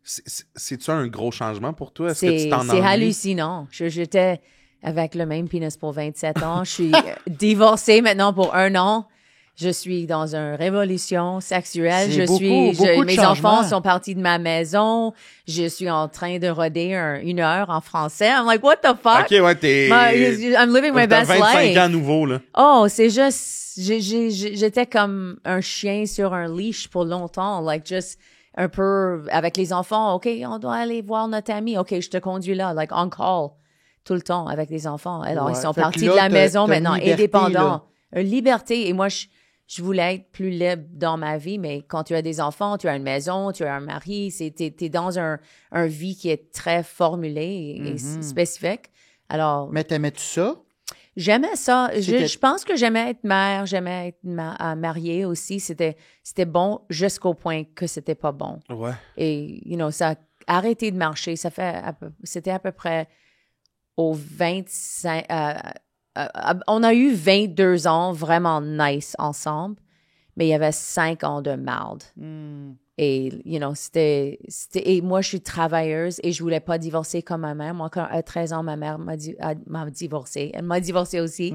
C'est-tu un gros changement pour toi? Est-ce que tu t'en C'est ennuies? hallucinant. J'étais avec le même pénis pour 27 ans. Je suis divorcée maintenant pour 1 an. Je suis dans une révolution sexuelle. C'est beaucoup de Mes changements. enfants sont partis de ma maison. Je suis en train de roder 1 heure en français. I'm like, what the fuck? OK, ouais, t'es... I'm living my T'as best 25 life. ans nouveau, là. Oh, c'est juste, j'étais comme un chien sur un leash pour longtemps, like just un peu avec les enfants. OK, on doit aller voir notre ami. OK, je te conduis là, like on call tout le temps avec les enfants. Alors, Ouais. ils sont Fait que partis là, de la t'as- maison t'as une maintenant, liberté, indépendants. Une liberté. Et moi, je voulais être plus libre dans ma vie, mais quand tu as des enfants, tu as une maison, tu as un mari, t'es dans un vie qui est très formulée et spécifique. Alors, Mais t'aimais-tu ça? j'aimais ça. C'était- Je pense que j'aimais être mère, j'aimais être mariée aussi. C'était bon jusqu'au point que c'était pas bon. Ouais. Et, ça a arrêté de marcher. C'était à peu près au 25... on a eu 22 ans vraiment nice ensemble, mais il y avait 5 ans de marde. Et, c'était... Et moi, je suis travailleuse et je voulais pas divorcer comme ma mère. Moi, à 13 ans, ma mère m'a divorcé. Elle m'a divorcée aussi.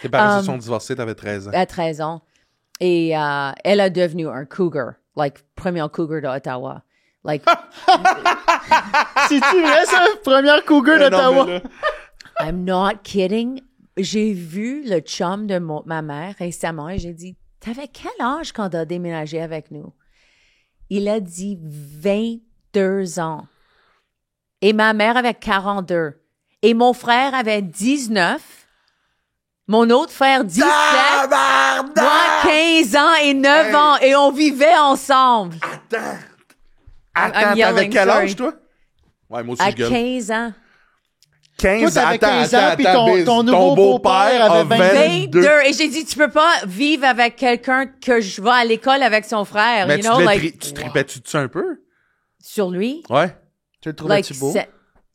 Tes parents se sont divorcés, t'avais 13 ans. À 13 ans. Et elle a devenu un cougar, like, premier cougar d'Ottawa. Like, C'est-tu vrai, ça? Première cougar d'Ottawa? Non, mais là- I'm not kidding. J'ai vu le chum de ma mère récemment et j'ai dit, t'avais quel âge quand t'as déménagé avec nous? Il a dit 22 ans. Et ma mère avait 42. Et mon frère avait 19. Mon autre frère, 17. Moi, 15 ans et 9 ans. Et on vivait ensemble. I'm Attends, t'avais yelling, quel sorry. âge, toi? Ouais, moi aussi, À je gueule. 15 ans. 15, Toi, t'avais attends, 15 ans, attends, puis attends, ton Biz, nouveau beau-père a avait 22. Et j'ai dit, tu peux pas vivre avec quelqu'un que je vais à l'école avec son frère. Mais you know, like, tu tripais-tu dessus un peu? sur lui. Ouais. Tu le trouvais-tu beau?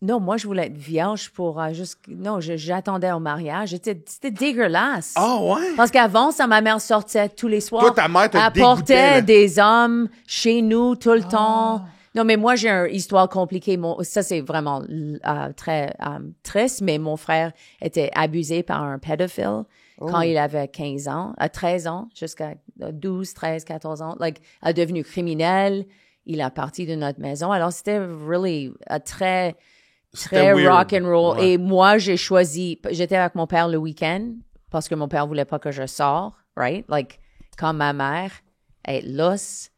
Non, moi, je voulais être vierge pour juste. Non, j'attendais au mariage. C'était dégueulasse. Ah ouais? Parce qu'avant, ça, ma mère sortait tous les soirs. Toi, ta mère te dégoûtait, apportait là. des hommes chez nous tout le temps. Non, mais moi, j'ai une histoire compliquée. Ça, c'est vraiment très triste, mais mon frère était abusé par un pédophile quand il avait 15 ans, à 13 ans, jusqu'à 12, 13, 14 ans. Like, a devenu criminel. Il a parti de notre maison. Alors, c'était really très weird. rock and roll. Ouais. Et moi, j'étais avec mon père le week-end parce que mon père voulait pas que je sorte, right? Like, quand ma mère est losse,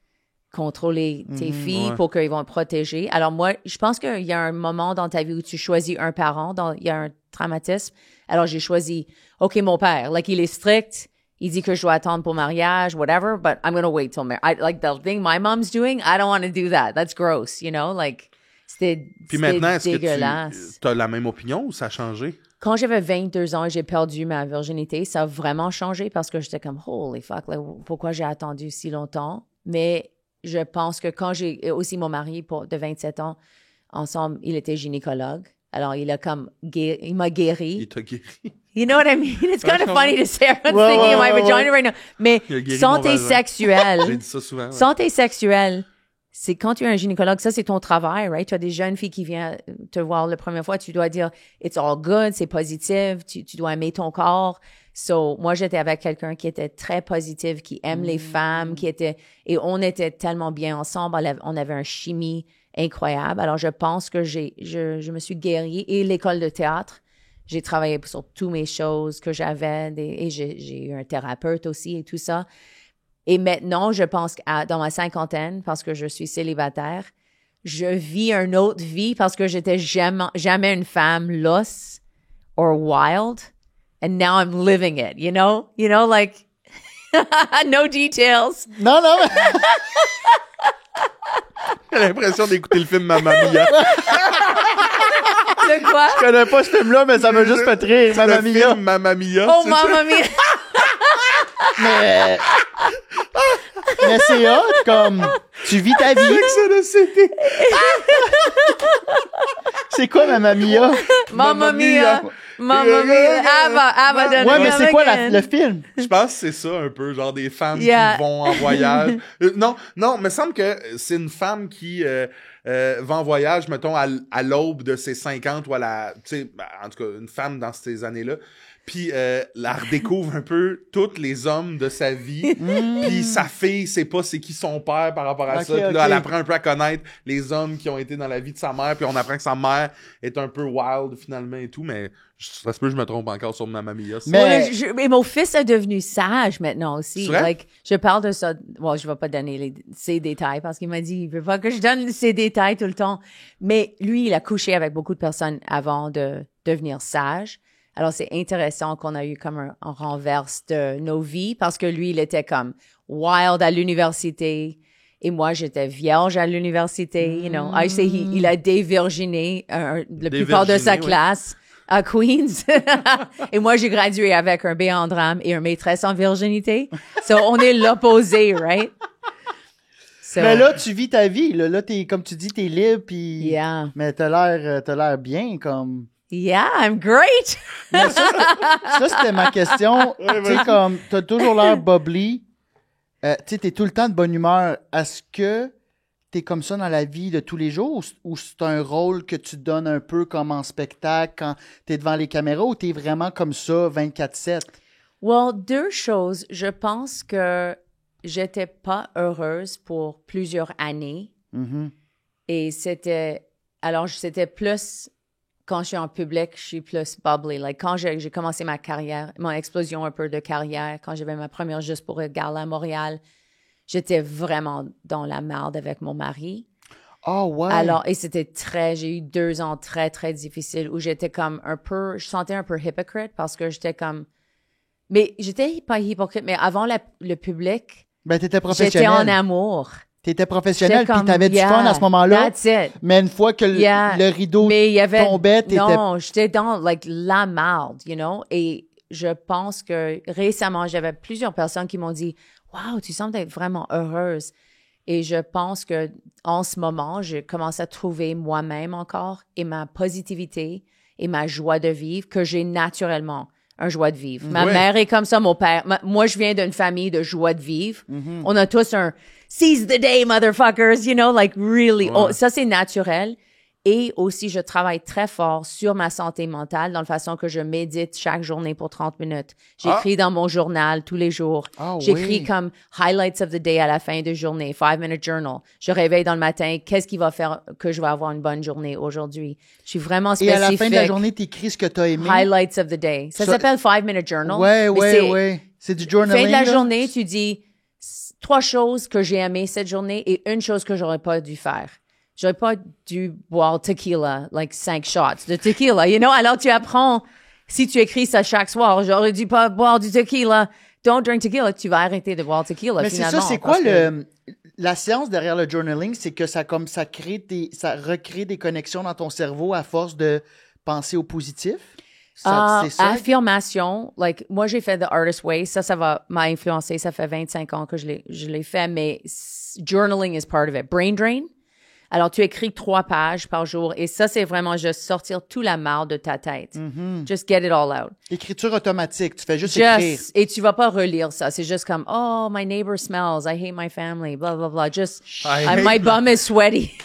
contrôler tes filles ouais. pour qu'ils vont te protéger. Alors moi, je pense qu'il y a un moment dans ta vie où tu choisis un parent, il y a un traumatisme. Alors j'ai choisi, OK, mon père, like, il est strict, il dit que je dois attendre pour mariage, whatever, but I'm going to wait till marriage. Like, the thing my mom's doing, I don't want to do that. That's gross, you know? Like, Puis maintenant, est-ce dégueulasse. que tu as la même opinion ou ça a changé? Quand j'avais 22 ans et j'ai perdu ma virginité, ça a vraiment changé parce que j'étais comme, holy fuck, like, pourquoi j'ai attendu si longtemps? Mais je pense que quand j'ai aussi mon mari de 27 ans, ensemble, il était gynécologue. Alors, il m'a guéri. Il t'a guéri. You know what I mean? It's kind of Ouais, funny to say. I'm Ouais, thinking of my ouais, vagina right now. Mais Il a guéri santé mon vagin. sexuelle. J'ai dit ça souvent. Ouais. Santé sexuelle, c'est quand tu es un gynécologue, ça c'est ton travail, right? Tu as des jeunes filles qui viennent te voir la première fois, tu dois dire it's all good, c'est positif, tu dois aimer ton corps. So, moi j'étais avec quelqu'un qui était très positif, qui aime les femmes, et on était tellement bien ensemble, on avait une chimie incroyable. Alors je pense que je me suis guérie. Et l'école de théâtre, j'ai travaillé sur toutes mes choses que j'avais, et j'ai eu un thérapeute aussi et tout ça. Et maintenant, je pense que dans ma cinquantaine, parce que je suis célibataire, je vis une autre vie parce que j'étais jamais une femme losse or wild. And now I'm living it, you know? You know, like, no details. Non, mais... J'ai l'impression d'écouter le film Mamma Mia. De quoi? Je connais pas ce film-là, mais ça m'a juste fait rire, Mamma Le Mia. film Mamma Mia. Oh, c'est mamma mia! Mais c'est hot, comme, tu vis ta vie. ça, le CD. C'est quoi, Mamma Mia? Mamma mia! Mamma mia! Abba done Ouais, it mais c'est quoi again. le film? Je pense que c'est ça un peu, genre des femmes Yeah. qui vont en voyage. Non, il me semble que c'est une femme qui va en voyage, mettons, à l'aube de ses 50 ou tu sais, en tout cas, une femme dans ces années-là. Puis elle redécouvre un peu tous les hommes de sa vie. Puis sa fille sait pas c'est qui son père par rapport à Ok, ça. Puis là, ok. elle apprend un peu à connaître les hommes qui ont été dans la vie de sa mère. Puis on apprend que sa mère est un peu wild finalement et tout. Mais ça se peut que je me trompe encore sur Mamma Mia. Ça. Mais- Mais mon fils est devenu sage maintenant aussi. C'est vrai? Like, je parle de ça. Bon, je vais pas donner ses détails parce qu'il m'a dit il veut pas que je donne ses détails tout le temps. Mais lui, il a couché avec beaucoup de personnes avant de devenir sage. Alors, c'est intéressant qu'on a eu comme un renverse de nos vies parce que lui, il était comme wild à l'université et moi, j'étais vierge à l'université. You know, I say il a dévirginé la plupart de sa Dévirginé, oui. classe à Queens. Et moi, j'ai gradué avec un B en drame et une maîtresse en virginité. So, on est l'opposé, right? So, Mais là, tu vis ta vie. Là, t'es, comme tu dis, t'es libre, puis... Yeah. Mais t'as l'air bien, comme... Yeah, I'm great! Mais ça, c'était ma question. Tu sais, comme, t'as toujours l'air bubbly. Tu sais, t'es tout le temps de bonne humeur. Est-ce que t'es comme ça dans la vie de tous les jours ou c'est un rôle que tu donnes un peu comme en spectacle quand t'es devant les caméras ou t'es vraiment comme ça 24/7? Well, deux choses. Je pense que j'étais pas heureuse pour plusieurs années. Mhm. Et c'était plus, quand je suis en public, je suis plus bubbly. Like, quand j'ai commencé ma carrière, mon explosion un peu de carrière, quand j'avais ma première Juste pour être gala à Montréal, j'étais vraiment dans la merde avec mon mari. Ah ouais. Alors, et j'ai eu 2 ans très, très difficiles où j'étais comme je sentais un peu hypocrite parce que j'étais comme, mais j'étais pas hypocrite, mais avant le public, Ben, t'étais j'étais professionnel. en amour. T'étais professionnel, J'étais puis t'avais du fun à ce moment-là. That's it. Mais une fois que le rideau Mais il y avait, tombait, t'étais... non, j'étais dans like la marde, you know. Et je pense que récemment, j'avais plusieurs personnes qui m'ont dit, wow, tu sembles être vraiment heureuse. Et je pense que en ce moment, je commence à trouver moi-même encore et ma positivité et ma joie de vivre que j'ai naturellement. Un joie de vivre. Ma Ouais. mère est comme ça, mon père. Moi, je viens d'une famille de joie de vivre. On a tous un seize the day, motherfuckers, you know, like really. Ouais. Oh, ça, c'est naturel. Et aussi, je travaille très fort sur ma santé mentale dans la façon que je médite chaque journée pour 30 minutes. J'écris dans mon journal tous les jours. Ah J'écris oui. comme highlights of the day à la fin de journée, 5-minute journal. Je réveille dans le matin, qu'est-ce qui va faire que je vais avoir une bonne journée aujourd'hui? Je suis vraiment Et spécifique. à la fin de la journée, t'écris ce que t'as aimé. Highlights of the day. Ça Ça- s'appelle 5-minute journal. Ouais, mais ouais, c'est ouais. C'est du journaling. fin de la là? journée, tu dis 3 choses que j'ai aimées cette journée et une chose que j'aurais pas dû faire. J'aurais pas dû boire tequila, like 5 shots de tequila, you know? Alors, tu apprends, si tu écris ça chaque soir, j'aurais dû pas boire du tequila. Don't drink tequila. Tu vas arrêter de boire tequila, Mais c'est finalement. ça, c'est quoi parce que- la séance derrière le journaling? C'est que ça recrée des connexions dans ton cerveau à force de penser au positif? C'est ça? Affirmation, like, moi, j'ai fait The Artist Way. Ça m'a influencé. Ça fait 25 ans que je l'ai fait, mais journaling is part of it. Brain drain. Alors, tu écris 3 pages par jour et ça, c'est vraiment juste sortir tout la marde de ta tête. Just get it all out. Écriture automatique, tu fais juste écrire. Et tu vas pas relire ça. C'est juste comme, oh, my neighbor smells. I hate my family. Blah, blah, blah. Just, my bum is sweaty.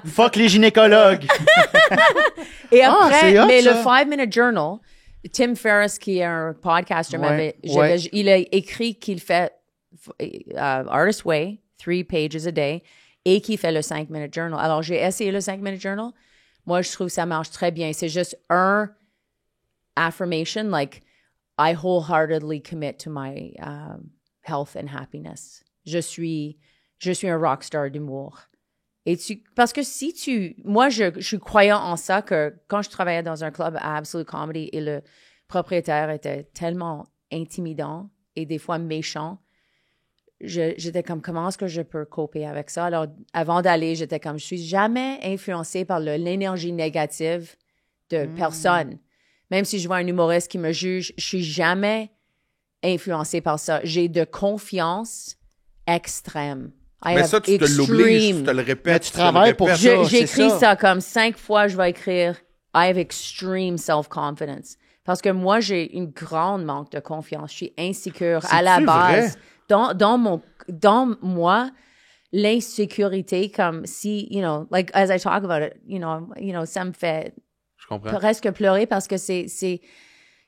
Fuck les gynécologues! Et Ah, après, c'est hot, mais le ça. 5-minute journal, Tim Ferriss, qui est un podcaster, il a écrit qu'il fait Artist Way, 3 pages a day, et qu'il fait le 5-minute journal. Alors, j'ai essayé le 5-minute journal. Moi, je trouve que ça marche très bien. C'est juste un affirmation, like, I wholeheartedly commit to my health and happiness. Je suis un rockstar d'humour. Parce que moi, je suis croyant en ça que quand je travaillais dans un club à Absolute Comedy et le propriétaire était tellement intimidant et des fois méchant, j'étais comme, comment est-ce que je peux coper avec ça? Alors, avant d'aller, j'étais comme, je suis jamais influencée par l'énergie négative de personne. Même si je vois un humoriste qui me juge, je suis jamais influencée par ça. J'ai de confiance extrême. Mais ça, tu te l'obliges, tu te le répètes. Mais tu travailles pour ça. J'écris c'est ça comme 5 fois, je vais écrire I have extreme self-confidence. Parce que moi, j'ai une grande manque de confiance. Je suis insécure à la C'est-tu base. vrai? Dans moi, l'insécurité, comme si, you know, like as I talk about it, you know, ça me fait Je comprends. presque pleurer parce que c'est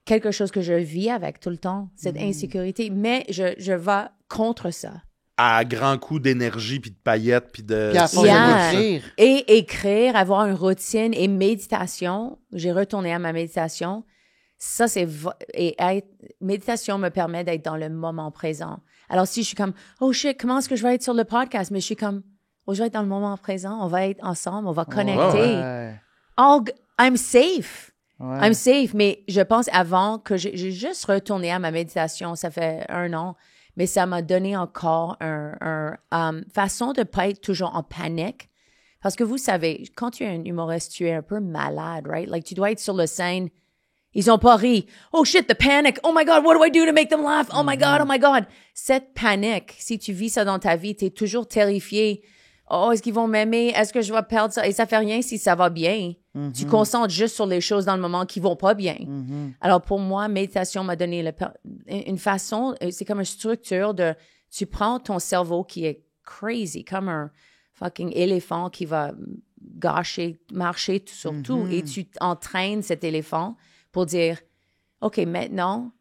quelque chose que je vis avec tout le temps, cette insécurité. Mais je vais contre ça. À grands coups d'énergie, puis de paillettes, puis de... Puis à force Yeah. d'écrire. Et écrire, avoir une routine et méditation. J'ai retourné à ma méditation. Ça, méditation me permet d'être dans le moment présent. Alors, si je suis comme, oh shit, comment est-ce que je vais être sur le podcast? Mais je suis comme, oh, je vais être dans le moment présent. On va être ensemble. On va connecter. Ouais. I'm safe. Ouais. I'm safe. Mais je pense avant que j'ai juste retourné à ma méditation. Ça fait 1 an. Mais ça m'a donné encore une façon de ne pas être toujours en panique. Parce que vous savez, quand tu es un humoriste, tu es un peu malade, right? Like, tu dois être sur la scène. Ils ont pas ri. Oh shit, the panic. Oh my God, what do I do to make them laugh? Oh my God, oh my God. Cette panique, si tu vis ça dans ta vie, tu es toujours terrifié. Oh, est-ce qu'ils vont m'aimer? Est-ce que je vais perdre ça? Et ça fait rien si ça va bien. Tu concentres juste sur les choses dans le moment qui vont pas bien. Alors, pour moi, méditation m'a donné une façon, c'est comme une structure de, tu prends ton cerveau qui est crazy, comme un fucking éléphant qui va marcher sur tout, et tu entraînes cet éléphant pour dire, OK, maintenant,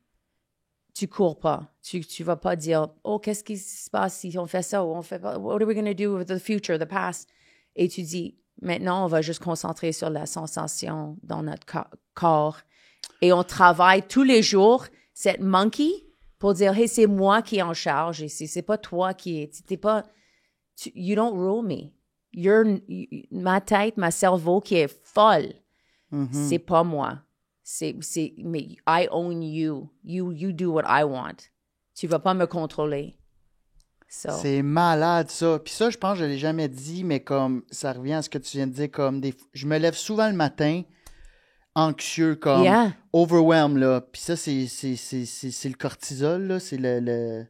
tu cours pas. Tu vas pas dire, oh, qu'est-ce qui se passe si on fait ça ou on fait pas, what are we going to do with the future, the past? Et tu dis, maintenant, on va juste concentrer sur la sensation dans notre corps. Et on travaille tous les jours cette monkey pour dire, hey, c'est moi qui est en charge ici. C'est pas toi qui est, you don't rule me. Ma tête, ma cerveau qui est folle, c'est pas moi. Mais I own you. You do what I want. Tu vas pas me contrôler. So, C'est malade, ça. Puis ça, je pense que je l'ai jamais dit, mais comme ça revient à ce que tu viens de dire, comme je me lève souvent le matin anxieux, comme Yeah. overwhelmed, là. Puis ça, c'est le cortisol, là. C'est le...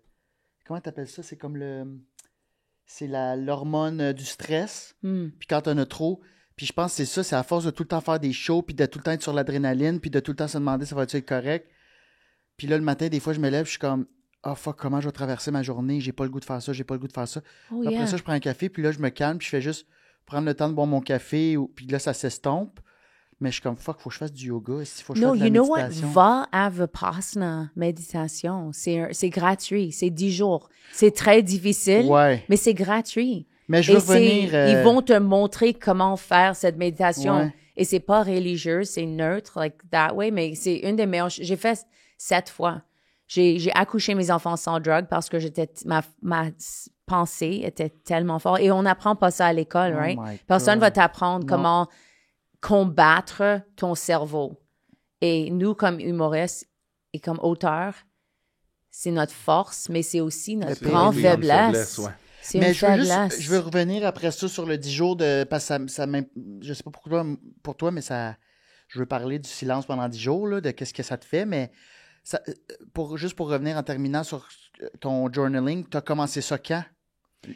Comment t'appelles ça? C'est comme c'est l'hormone du stress. Puis quand on a trop... Puis je pense que c'est ça, c'est à force de tout le temps faire des shows, puis de tout le temps être sur l'adrénaline, puis de tout le temps se demander ça va-tu être correct. Puis là, le matin, des fois, je me lève, je suis comme... Ah, fuck, comment je vais traverser ma journée? J'ai pas le goût de faire ça, j'ai pas le goût de faire ça. Oh, Après yeah. ça, je prends un café, puis là, je me calme, puis je fais juste prendre le temps de boire mon café, puis là, ça s'estompe. Mais je suis comme, fuck, faut que je fasse du yoga, il faut que je No, fasse de you la know what? méditation. Va à Vipassana, méditation. C'est gratuit. C'est 10 jours. C'est très difficile, Ouais. mais c'est gratuit. Mais je veux Et revenir... ils vont te montrer comment faire cette méditation. Ouais. Et c'est pas religieux, c'est neutre, like that way, mais c'est une des meilleures. J'ai fait 7 fois. J'ai accouché mes enfants sans drogue parce que ma pensée était tellement forte. Et on n'apprend pas ça à l'école, Oh right? my Personne God. va t'apprendre Non. comment combattre ton cerveau. Et nous, comme humoristes et comme auteurs, c'est notre force, mais c'est aussi notre C'est grande une grande faiblesse. ouais. C'est Mais une je veux faiblesse. je veux revenir après ça sur le 10 jours de... Parce que je sais pas pour toi, mais ça... Je veux parler du silence pendant 10 jours, là, de qu'est-ce que ça te fait, mais juste pour revenir en terminant sur ton journaling, tu as commencé ça quand?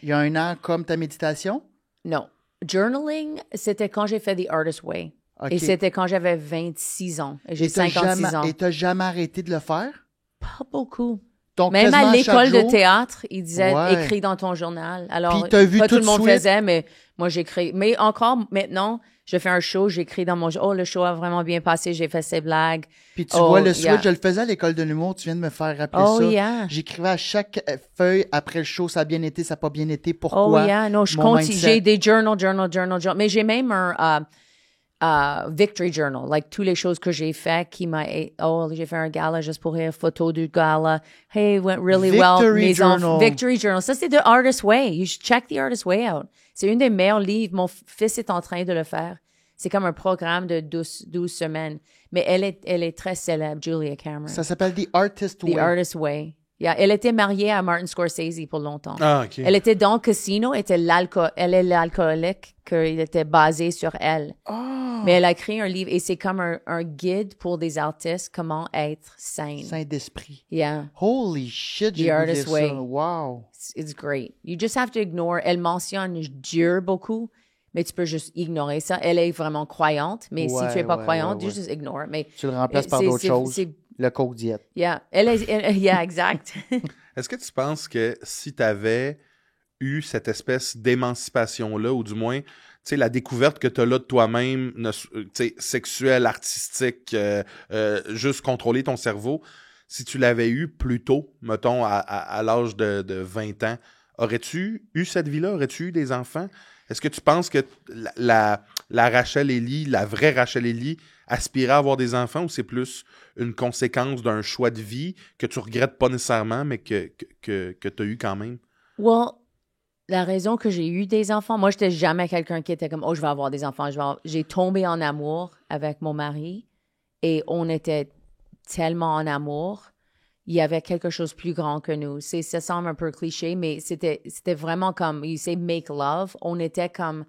Il y a 1 an comme ta méditation? Non. Journaling, c'était quand j'ai fait The Artist Way. OK. Et c'était quand j'avais 26 ans. Et j'ai Et t'as 56 ans. Et tu n'as jamais arrêté de le faire? Pas beaucoup. Donc, Même quasiment à l'école chaque de jour? théâtre, ils disaient Ouais. écris dans ton journal. Alors, Puis t'as vu pas tout tout le de monde suite? faisait, mais moi j'écris. Mais encore maintenant, je fais un show, j'écris dans mon oh le show a vraiment bien passé, j'ai fait ces blagues. Puis tu Oh, vois, le switch, yeah. je le faisais à l'école de l'humour, tu viens de me faire rappeler Oh, ça. yeah. J'écrivais à chaque feuille après le show, ça a bien été, ça n'a pas bien été, Oh pourquoi. yeah, non, je mon continue. mindset. J'ai des journal. Mais j'ai même un victory journal, like toutes les choses que j'ai fait qui m'a j'ai fait un gala juste pour rire, photo du gala. Hey, it went really Victory well. journal. Victory journal. Ça c'est The Artist Way. You should check The Artist Way out. C'est une des meilleurs livres. Mon fils est en train de le faire. C'est comme un programme de 12 semaines. Mais elle est très célèbre, Julia Cameron. Ça s'appelle The Artist The Way. Artist Way. Yeah, elle était mariée à Martin Scorsese pour longtemps. Ah, OK. Elle était dans le casino, elle est l'alcoolique, qu'il était basé sur elle. Ah! Mais elle a écrit un livre et c'est comme un guide pour des artistes, comment être sain. Saint d'esprit. Yeah, Holy shit, j'ai The voulu Artist dire Way. ça. Wow. it's great. You just have to ignore. Elle mentionne Dieu beaucoup, mais tu peux juste ignorer ça. Elle est vraiment croyante, mais si Ouais, tu es pas ouais, croyante, ouais, you just ignore it. Mais Tu le remplaces par c'est- d'autres c'est- choses. c'est- Le coke diète. Yeah, yeah, exact. Est-ce que tu penses que si tu avais eu cette espèce d'émancipation-là, ou du moins, tu sais, la découverte que tu as là de toi-même, tu sais, sexuelle, artistique, juste contrôler ton cerveau, si tu l'avais eu plus tôt, mettons, à l'âge de 20 ans, aurais-tu eu cette vie-là? Aurais-tu eu des enfants? Est-ce que tu penses que la Rachel Ellie, la vraie Rachel Ellie, aspirait à avoir des enfants, ou c'est plus une conséquence d'un choix de vie que tu regrettes pas nécessairement, mais que tu as eu quand même? Well, la raison que j'ai eu des enfants, moi, j'étais jamais quelqu'un qui était comme, oh, je vais avoir des enfants. J'ai tombé en amour avec mon mari et on était tellement en amour. Il y avait quelque chose de plus grand que nous. Ça semble un peu cliché, mais c'était vraiment comme, you say make love. On était comme,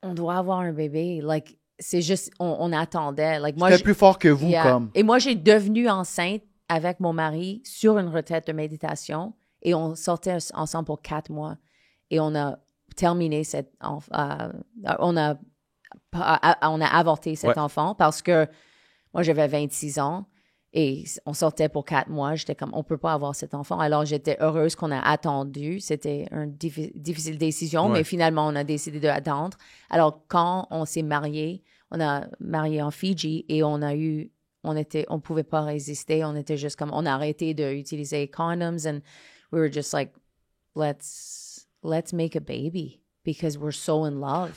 on doit avoir un bébé. Like, c'est juste, on attendait. Like, moi, C'était plus fort que vous, Yeah. comme. Et moi, j'ai devenu enceinte avec mon mari sur une retraite de méditation et on sortait ensemble pour 4 mois. Et on a terminé on a avorté cet Ouais. enfant parce que moi, j'avais 26 ans et on sortait pour 4 mois. J'étais comme, on peut pas avoir cet enfant. Alors, j'étais heureuse qu'on a attendu. C'était une difficile décision, Ouais. mais finalement, on a décidé d'attendre. Alors, quand on s'est mariés, on a marié en Fidji et on pouvait pas résister. On était juste comme, on a arrêté d'utiliser condoms and we were just like, let's make a baby because we're so in love.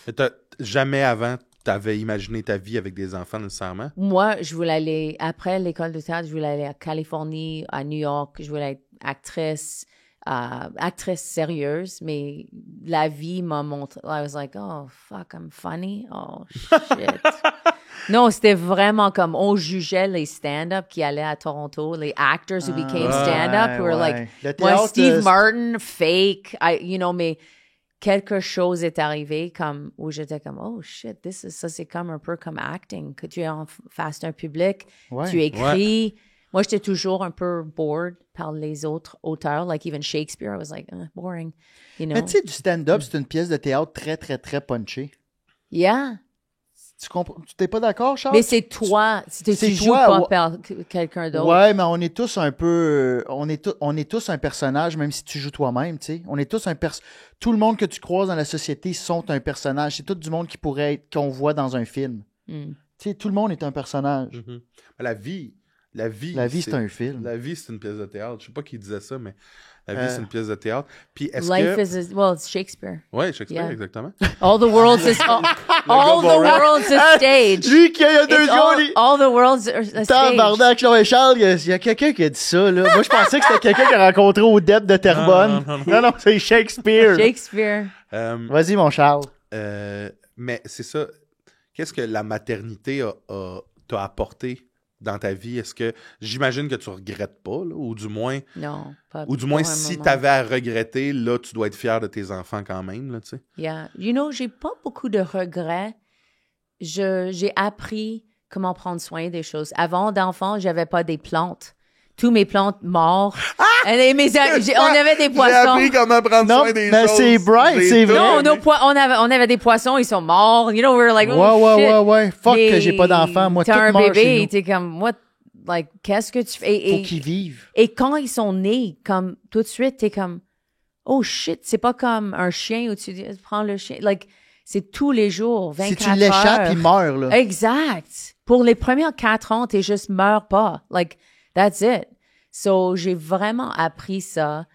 Jamais avant, tu avais imaginé ta vie avec des enfants nécessairement? Moi, je voulais aller, après l'école de théâtre, je voulais aller à Californie, à New York. Je voulais être actrice sérieuse, mais la vie m'a montré. I was like, oh, fuck, I'm funny. Oh, shit. Non, c'était vraiment comme on jugeait les stand-up qui allaient à Toronto, les actors who became stand-up, who were like, Le moi, théâtre, Steve Martin, fake, mais quelque chose est arrivé comme où j'étais comme, oh shit, ça c'est comme un peu comme acting, que tu es en face d'un public, Ouais. tu écris. Moi, j'étais toujours un peu bored par les autres auteurs, like even Shakespeare, I was like, boring, you know. Mais tu sais, du stand-up, c'est une pièce de théâtre très, très, très punchée. Yeah. Tu comprends? Tu t'es pas d'accord, Charles? Mais c'est toi. Tu joues toi, pas ouais. par quelqu'un d'autre. Ouais, mais on est tous un peu... on est tous un personnage, même si tu joues toi-même, tu sais. On est tous tout le monde que tu croises dans la société sont un personnage. C'est tout du monde qui pourrait être... qu'on voit dans un film. Mm. Tu sais, tout le monde est un personnage. Mhm. La vie, La vie, c'est un film. La vie, c'est une pièce de théâtre. Je sais pas qui disait ça, mais la vie, c'est une pièce de théâtre. Puis est-ce Life que... well, it's Shakespeare. Ouais, Shakespeare, Yeah. exactement. All the world's all the world's a stage. Lui, qui il y a 2 It's secondes... all the world's a stage. Tabarnak, non, mais Charles, il y a quelqu'un qui a dit ça, là. Moi, je pensais que c'était quelqu'un qu'il a rencontré au DEP de Terrebonne. Non, c'est Shakespeare. Shakespeare. Vas-y, mon Charles. Mais c'est ça. Qu'est-ce que la maternité t'a apporté dans ta vie? Est-ce que j'imagine que tu regrettes pas, là, ou du moins si tu avais à regretter, là, tu dois être fier de tes enfants quand même, là, tu sais. Yeah. J'ai pas beaucoup de regrets. J'ai appris comment prendre soin des choses. Avant d'enfant, j'avais pas des plantes. Tous mes plantes mortes. On avait des poissons. J'ai appris comment prendre soin des mais choses. c'est bright, c'est vrai. Non, on avait des poissons, ils sont morts. You know, we were like, oh shit. Ouais. Fuck Mais que j'ai pas d'enfant. Moi, tout t'as un meurt chez bébé, nous. t'es comme, what? Like, qu'est-ce que tu fais? Faut qu'ils vivent. Et quand ils sont nés, comme, tout de suite, t'es comme, oh shit, c'est pas comme un chien où tu dis, prends le chien. Like, c'est tous les jours, 24 Si tu l'échappes, heures. il meurt, là. Exact. Pour les premières 4 ans, t'es juste meurs pas. Like, that's it. So, j'ai vraiment appris ça,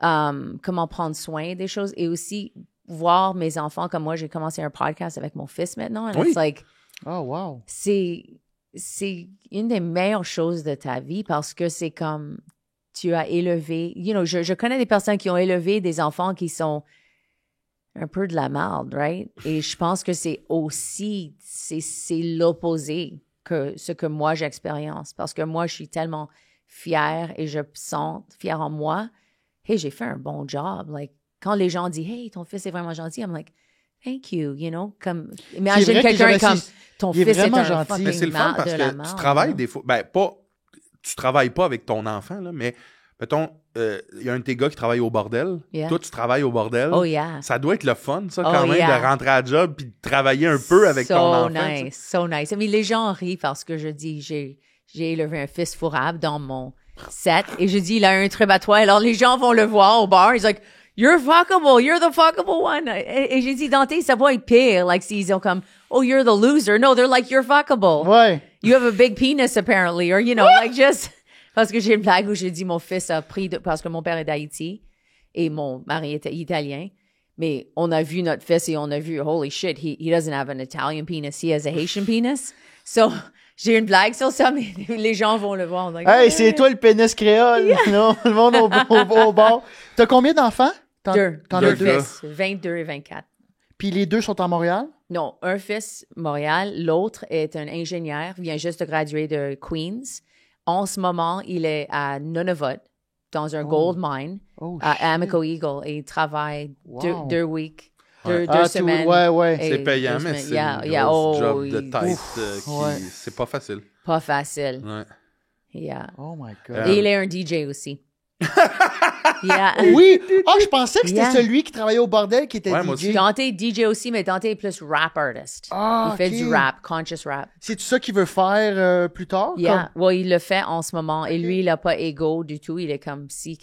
comment prendre soin des choses et aussi voir mes enfants comme moi, j'ai commencé un podcast avec mon fils maintenant. And Oui. it's like, Oh, wow. c'est une des meilleures choses de ta vie parce que c'est comme tu as élevé, je connais des personnes qui ont élevé des enfants qui sont un peu de la merde, right? Et je pense que c'est l'opposé que ce que moi j'expérience parce que moi je suis tellement fière et je sens fière en moi. Hey, j'ai fait un bon job. Like, quand les gens disent, hey, ton fils est vraiment gentil, I'm like, thank you, comme, imagine vrai que quelqu'un j'aurais comme, su- ton il est fils est vraiment un gentil. fucking Mais c'est le fun parce de la que merde, tu travailles là. des fois... tu travailles pas avec ton enfant, là, mais mettons, il y a un de tes gars qui travaille au bordel. Yeah. Toi, tu travailles au bordel. Oh, yeah. Ça doit être le fun, ça, Oh, quand même, yeah. de rentrer à la job puis de travailler un peu avec ton enfant. So nice. I mean, les gens rient parce que je dis, j'ai élevé un fils fourrable dans mon set et je dis, il a un trip à toi. Alors, les gens vont le voir au bar. He's like, you're fuckable. You're the fuckable one. Et j'ai dit, Dante, ça va être pire. Like, s'ils ont comme, oh, you're the loser. No, they're like, you're fuckable. Ouais. You have a big penis, apparently. Or, like, just... Parce que j'ai une blague où j'ai dit, mon fils a pris... parce que mon père est d'Haïti et mon mari était italien. Mais on a vu notre fils et on a vu, holy shit, he doesn't have an Italian penis. He has a Haitian penis. So, j'ai une blague sur ça, mais les gens vont le voir. Like, Hey, c'est toi le pénis créole. Non, le monde au bord. T'as combien d'enfants? T'en as Deux deux. fils, 22 et 24. Puis les deux sont à Montréal? Non, un fils, Montréal. L'autre est un ingénieur, vient juste de graduer de Queens. En ce moment, il est à Nunavut, dans un gold mine, Oh, à Amico Eagle, et il travaille Wow. deux weeks, Ouais. deux semaines. Ouais. Et C'est payant, 2 mais semaines. c'est Yeah, un yeah, gros oh, job de il- tête ouais. c'est pas facile. Pas facile. Ouais. Yeah. Oh my God. Et il est un DJ aussi. Yeah. Oui! Ah, je pensais que c'était Yeah. celui qui travaillait au bordel qui était Ouais, moi DJ. aussi. Dante DJ aussi, mais Dante est plus rap artist. Ah, il fait ok. du rap, conscious rap. C'est-tu ça qu'il veut faire plus tard? Yeah. Ouais, il le fait en ce moment. Et lui, il n'a pas ego du tout. Il est comme, si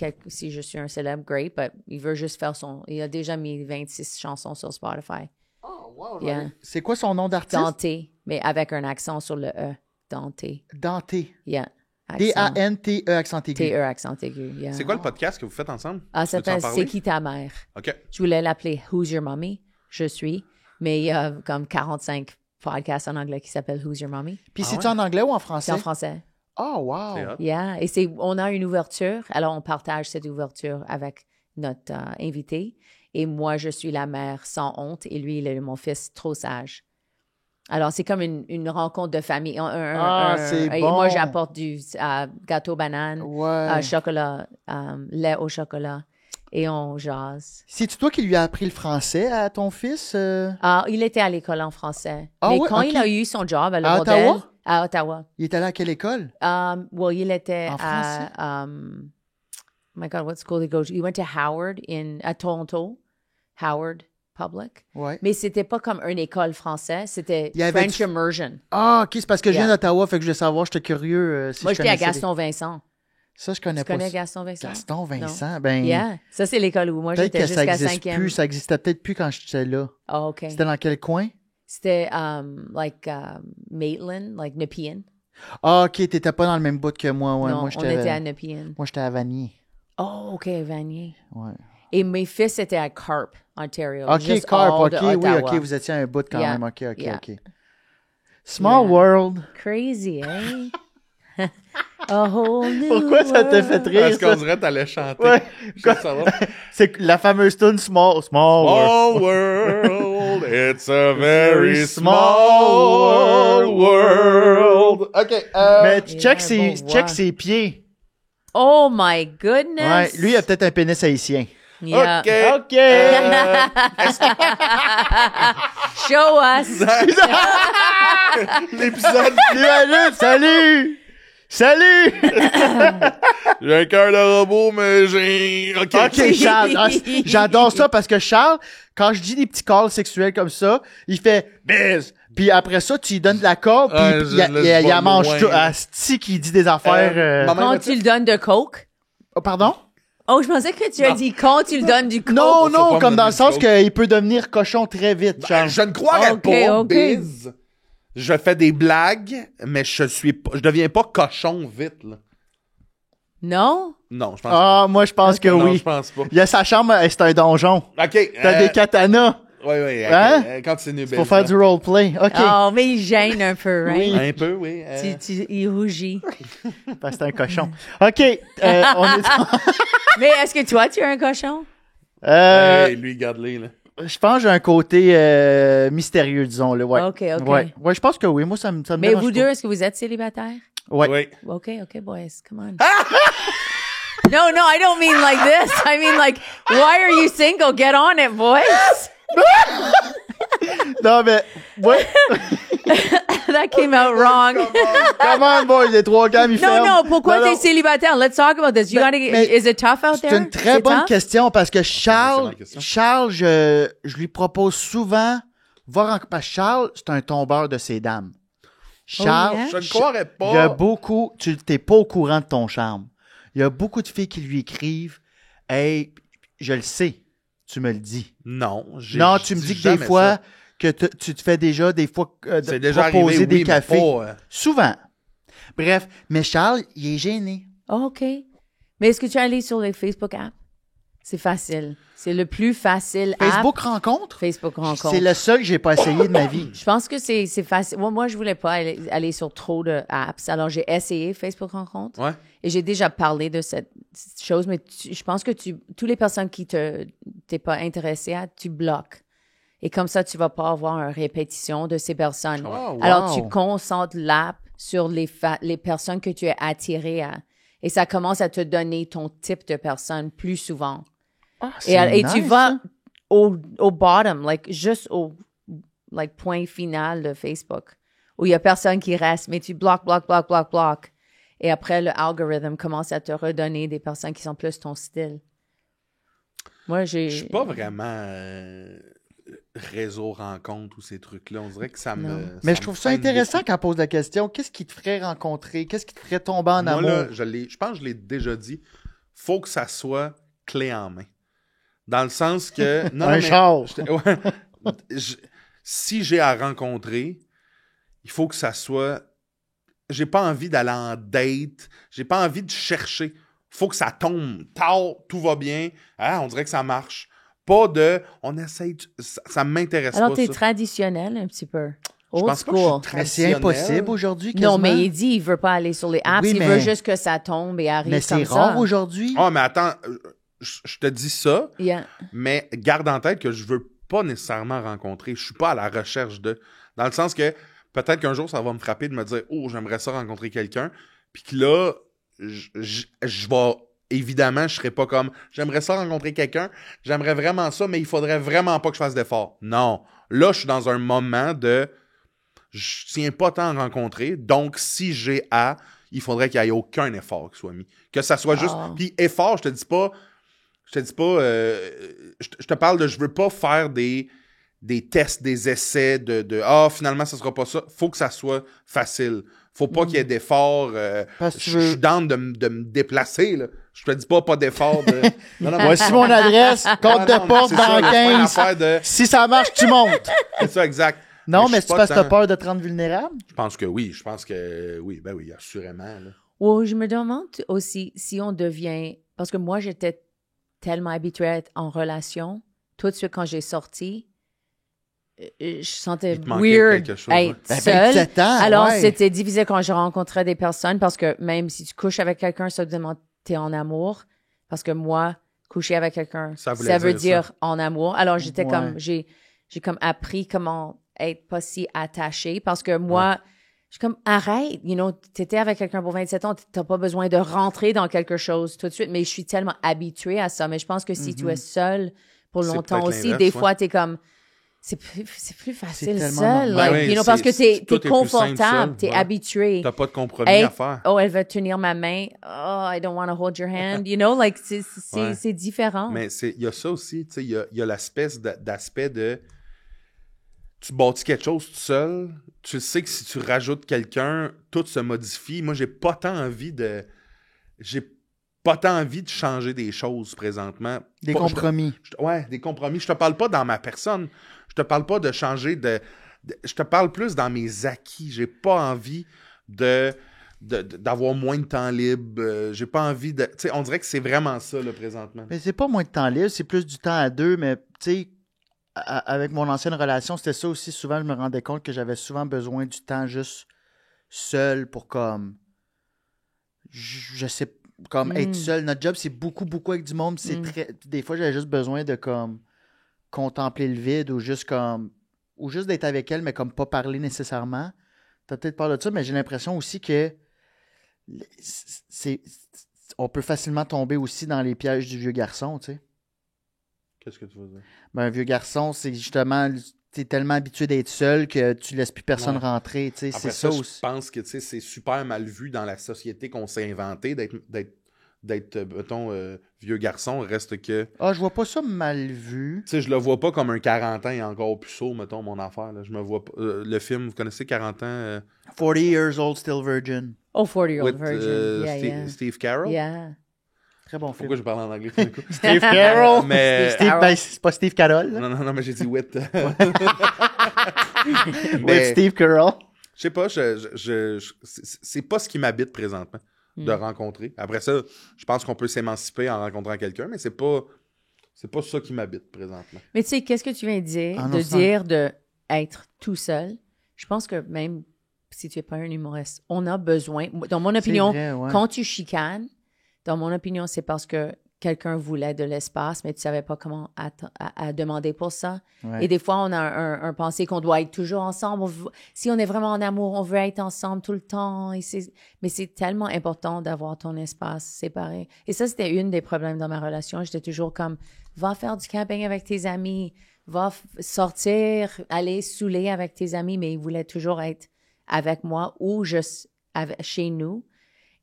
je suis un célèbre, great, but il veut juste faire il a déjà mis 26 chansons sur Spotify. Oh, wow. Yeah. C'est quoi son nom d'artiste? Dante, mais avec un accent sur le E. Dante. Dante. Yeah. Accent. D-A-N-T-E accent aigu. T-E accent aigu. Yeah. C'est quoi le podcast que vous faites ensemble? Ah, ça Peux-tu en s'appelle parler? C'est qui ta mère? OK. Je voulais l'appeler Who's Your Mommy? Je suis. Mais il y a comme 45 podcasts en anglais qui s'appellent Who's Your Mommy? Puis Ah c'est-tu ouais? en anglais ou en français? C'est en français. Oh, wow. C'est hot. Yeah. Et on a une ouverture. Alors, on partage cette ouverture avec notre invité. Et moi, je suis la mère sans honte. Et lui, il est mon fils trop sage. Alors, c'est comme une rencontre de famille. C'est et bon. moi, j'apporte du gâteau banane, Ouais. chocolat, lait au chocolat. Et on jase. C'est-tu toi qui lui as appris le français à ton fils? Il était à l'école en français. Ah Mais ouais, quand ok. il a eu son job à Le À Modèle, Ottawa? à Ottawa, Il est allé à quelle école? il était En français? à... oh my God, what school did he go to? He went to Howard à Toronto. Howard Public. Ouais. Mais c'était pas comme une école française, c'était Il y avait French Immersion. Ah, OK, c'est parce que je viens Yeah. d'Ottawa, fait que je voulais savoir, j'étais curieux. Si Moi, je j'étais à connaissais Gaston Vincent. Ça, je connais Tu pas. connais ça. Gaston Vincent? Gaston Vincent, Non. ben... Yeah. Ça, c'est l'école où moi, Peut-être j'étais que ça jusqu'à existe 5e. plus, ça existait peut-être plus quand j'étais là. Ah, OK. C'était dans quel coin? C'était Maitland, like Nepean. Ah, OK, t'étais pas dans le même bout que moi. Ouais. Non, Moi, on était à j'étais Nepean. moi, j'étais à Vanier. Oh, OK, Vanier. Ouais. Et mes fils étaient à Carp, Ontario. OK, Just Carp, all OK, de oui, Ottawa. OK, vous étiez à un bout quand Yeah. même. OK, Yeah. OK. Small Yeah. world. Crazy, eh? A whole new Pourquoi ça t'a fait world. rire, Parce qu'on ça? dirait que t'allais chanter. Ouais. Je veux savoir. C'est la fameuse tune Small World. Small world, it's a very small world. OK. Mais tu Il check a un beau check voix. ses pieds. Oh my Ouais, goodness. lui, il a peut-être un pénis haïtien. Yeah. OK. OK. Show us. L'épisode, Salut! Salut! j'ai un cœur de robot, mais j'ai... OK. OK, Charles. Ah, j'adore ça parce que Charles, quand je dis des petits calls sexuels comme ça, il fait « Biz! » Puis après ça, tu lui donnes de la corde, puis Ouais, je il laisse pas mange loin. tout. Asti qui dit des affaires... maman- Quand tu le donnes de coke. Oh, pardon? Oh, je pensais que tu as dit quand tu le donnes du coke. Non, faut non, pas me comme dans donner le sens du coke. qu'il peut devenir cochon très vite, Ben, Charles. je ne croirais OK, pas, OK. Biz. Je fais des blagues, mais je deviens pas cochon vite, là. Non? Non, je pense Ah, moi, je pense que pas. Non, oui. je pense pas. Il y a sa chambre, c'est un donjon. OK. T'as des katanas. Oui, Hein? Continue, Faut faire du roleplay. OK. Oh, mais il gêne un peu, right? Un peu, oui. Il rougit. Parce que c'est un cochon. OK. On est... Mais est-ce que toi, tu es un cochon? Hey, lui, garde-les, là. Je pense que j'ai un côté mystérieux, disons. Là. Ouais. OK, OK. Ouais. Ouais, je pense que oui. Moi, ça me Mais dérange vous pas. deux, est-ce que vous êtes célibataires? Ouais. Oui. OK, boys, come on. No, I don't mean like this. I mean like, why are you single? Get on it, boys. Non, mais... Ouais. That came out wrong. Come on, boy. Les trois gammes, ils ferment. Non, pourquoi Non, t'es non. célibataire? Let's talk about this. You Mais- gotta mais is it tough out there? C'est une très bonne tough? question parce que Charles, excellente question. je lui propose souvent... Parce que Charles, c'est un tombeur de ses dames. Charles, yeah? Je ne croirais pas. il y a beaucoup... Tu n'es pas au courant de ton charme. Il y a beaucoup de filles qui lui écrivent « Hey, je le sais, tu me le dis. Non, » Non, tu me dis que des fois, que tu te fais déjà, des fois, c'est déjà proposer arrivé, des oui, cafés. mais pas, Souvent. Bref, mais Charles, il est gêné. OK. Mais est-ce que tu es allé sur les Facebook apps? C'est facile. C'est le plus facile Facebook rencontre? Facebook rencontre. C'est le seul que j'ai pas essayé de ma vie. Je pense que c'est facile. Moi, je voulais pas aller sur trop de apps. Alors, j'ai essayé Facebook rencontre. Ouais. Et j'ai déjà parlé de cette chose, mais je pense que toutes les personnes qui t'es pas intéressé à, tu bloques. Et comme ça, tu vas pas avoir une répétition de ces personnes. Oh, wow. Alors, tu concentres l'app sur les personnes que tu es attiré à. Et ça commence à te donner ton type de personne plus souvent. Et tu vas au bottom, like, juste au point final de Facebook, où il y a personne qui reste, mais tu bloques. Et après, le algorithme commence à te redonner des personnes qui sont plus ton style. Moi, Je suis pas vraiment réseau rencontre ou ces trucs-là. On dirait que ça me... Mais je trouve ça freine intéressant beaucoup. qu'elle pose la question. Qu'est-ce qui te ferait rencontrer? Qu'est-ce qui te ferait tomber en Moi, amour? là, je pense que je l'ai déjà dit. Faut que ça soit clé en main. Dans le sens que... Non, Un mais- char. Ouais. Si j'ai à rencontrer, il faut que ça soit... J'ai pas envie d'aller en date. J'ai pas envie de chercher. Faut que ça tombe. Tard, tout va bien. Ah, on dirait que ça marche. Pas de... On essaye... Ça m'intéresse Alors, pas, t'es ça. traditionnel un petit peu. Je Old pense pas que je suis school. Mais c'est traditionnel. impossible aujourd'hui, Non, quasiment. mais il dit il veut pas aller sur les apps, Oui, il mais- veut juste que ça tombe et arrive Mais comme c'est ça. rare aujourd'hui. Ah, mais attends, je te dis ça, Yeah. mais garde en tête que je veux pas nécessairement rencontrer. Je suis pas à la recherche de... Dans le sens que peut-être qu'un jour, ça va me frapper de me dire « Oh, j'aimerais ça rencontrer quelqu'un. » Puis que là, je vais... Évidemment, je serais pas comme « J'aimerais ça rencontrer quelqu'un. J'aimerais vraiment ça, mais il faudrait vraiment pas que je fasse d'efforts. » Non. Là, je suis dans un moment de... Je tiens pas tant à rencontrer. Donc, si j'ai à... Il faudrait qu'il n'y ait aucun effort qui soit mis. Que ça soit juste... Puis effort, je te dis pas... Je te parle de... Je veux pas faire des tests, des essais de finalement, ça sera pas ça. Faut que ça soit facile. Faut pas qu'il y ait d'efforts. Je suis down de me déplacer, là. Je te dis pas d'effort. Non, Voici mon adresse, code de porte c'est dans ça, 15. Si ça marche, tu montes. C'est ça, exact. Non, je mais suis c'est pas parce que t'as tant- peur de te rendre vulnérable? Je pense que oui. Ben oui, assurément. Là. Ou je me demande aussi si on devient... Parce que moi, j'étais tellement habituée à être en relation. Tout de suite, quand j'ai sorti, je sentais Il te manquait weird quelque chose, être Ben, seule. 27 ans, Alors, ouais. c'était difficile quand je rencontrais des personnes parce que même si tu couches avec quelqu'un, ça demande t'es en amour. Parce que moi, coucher avec quelqu'un, Ça ça voulait veut dire dire en amour. Alors, j'étais Ouais. comme... J'ai comme appris comment être pas si attachée parce que moi... Je suis comme, arrête, t'étais avec quelqu'un pour 27 ans, t'as pas besoin de rentrer dans quelque chose tout de suite, mais je suis tellement habituée à ça. Mais je pense que si tu es seule pour C'est longtemps peut-être aussi, l'inverse, des ouais. fois, t'es comme, c'est plus facile tellement seul. normal. Like, Ben oui, parce que tout est t'es plus simple seul, confortable, t'es ouais. habitué. T'as pas de compromis Hey, à faire. oh, elle va tenir ma main. Oh, I don't want to hold your hand. Like, Ouais. c'est différent. Mais il y a ça aussi, tu sais, il y a l'espèce d'aspect de... Tu bâtis quelque chose tout seul, tu sais que si tu rajoutes quelqu'un, tout se modifie. Moi, j'ai pas tant envie de changer des choses présentement. Des Pas- compromis. Ouais, des compromis. Je te parle pas dans ma personne. Je te parle pas de changer je te parle plus dans mes acquis. J'ai pas envie d'avoir moins de temps libre. J'ai pas envie de... Tu sais, on dirait que c'est vraiment ça, là, présentement. Mais c'est pas moins de temps libre, c'est plus du temps à deux, mais tu sais, avec mon ancienne relation, c'était ça aussi. Souvent, je me rendais compte que j'avais souvent besoin du temps juste seul pour comme... Je sais, comme être seul. Notre job, c'est beaucoup, beaucoup avec du monde. C'est des fois, j'avais juste besoin de comme contempler le vide ou juste comme... Ou juste d'être avec elle, mais comme pas parler nécessairement. T'as peut-être peur de ça, mais j'ai l'impression aussi que on peut facilement tomber aussi dans les pièges du vieux garçon, tu sais. Qu'est-ce que tu veux dire? Ben, un vieux garçon, c'est justement, t'es tellement habitué d'être seul que tu laisses plus personne Ouais. rentrer, tu sais, Après c'est ça je aussi. pense que tu sais, c'est super mal vu dans la société qu'on s'est inventé d'être mettons, vieux garçon. Reste que, tu Ah, je vois pas ça mal vu. sais, je le vois pas comme un 40 ans et encore plus saut, mettons, mon affaire. Là. Je me vois pas. Le film, vous connaissez 40 ans 40 years old, still virgin. Oh, 40-year-old with virgin. Yeah. Steve Carell? Yeah. Très bon film. Pourquoi je parle en anglais tout d'un coup? Steve Carell. Mais... Steve Steve, Carell. ben, c'est pas Steve Carroll, là. Non, mais j'ai dit with. With Steve Carell. Je sais pas, c'est pas ce qui m'habite présentement, de rencontrer. Après ça, je pense qu'on peut s'émanciper en rencontrant quelqu'un, mais c'est pas ça qui m'habite présentement. Mais tu sais, qu'est-ce que tu viens de dire? Ah non, de ça- dire de être tout seul. Je pense que même si tu n'es pas un humoriste, on a besoin, dans mon opinion, vrai, ouais. quand tu chicanes, dans mon opinion, c'est parce que quelqu'un voulait de l'espace, mais tu savais pas comment à demander pour ça. Ouais. Et des fois, on a un pensée qu'on doit être toujours ensemble. Si on est vraiment en amour, on veut être ensemble tout le temps. Mais c'est tellement important d'avoir ton espace séparé. Et ça, c'était une des problèmes dans ma relation. J'étais toujours comme, va faire du camping avec tes amis, va sortir, aller saouler avec tes amis, mais ils voulaient toujours être avec moi ou juste chez nous.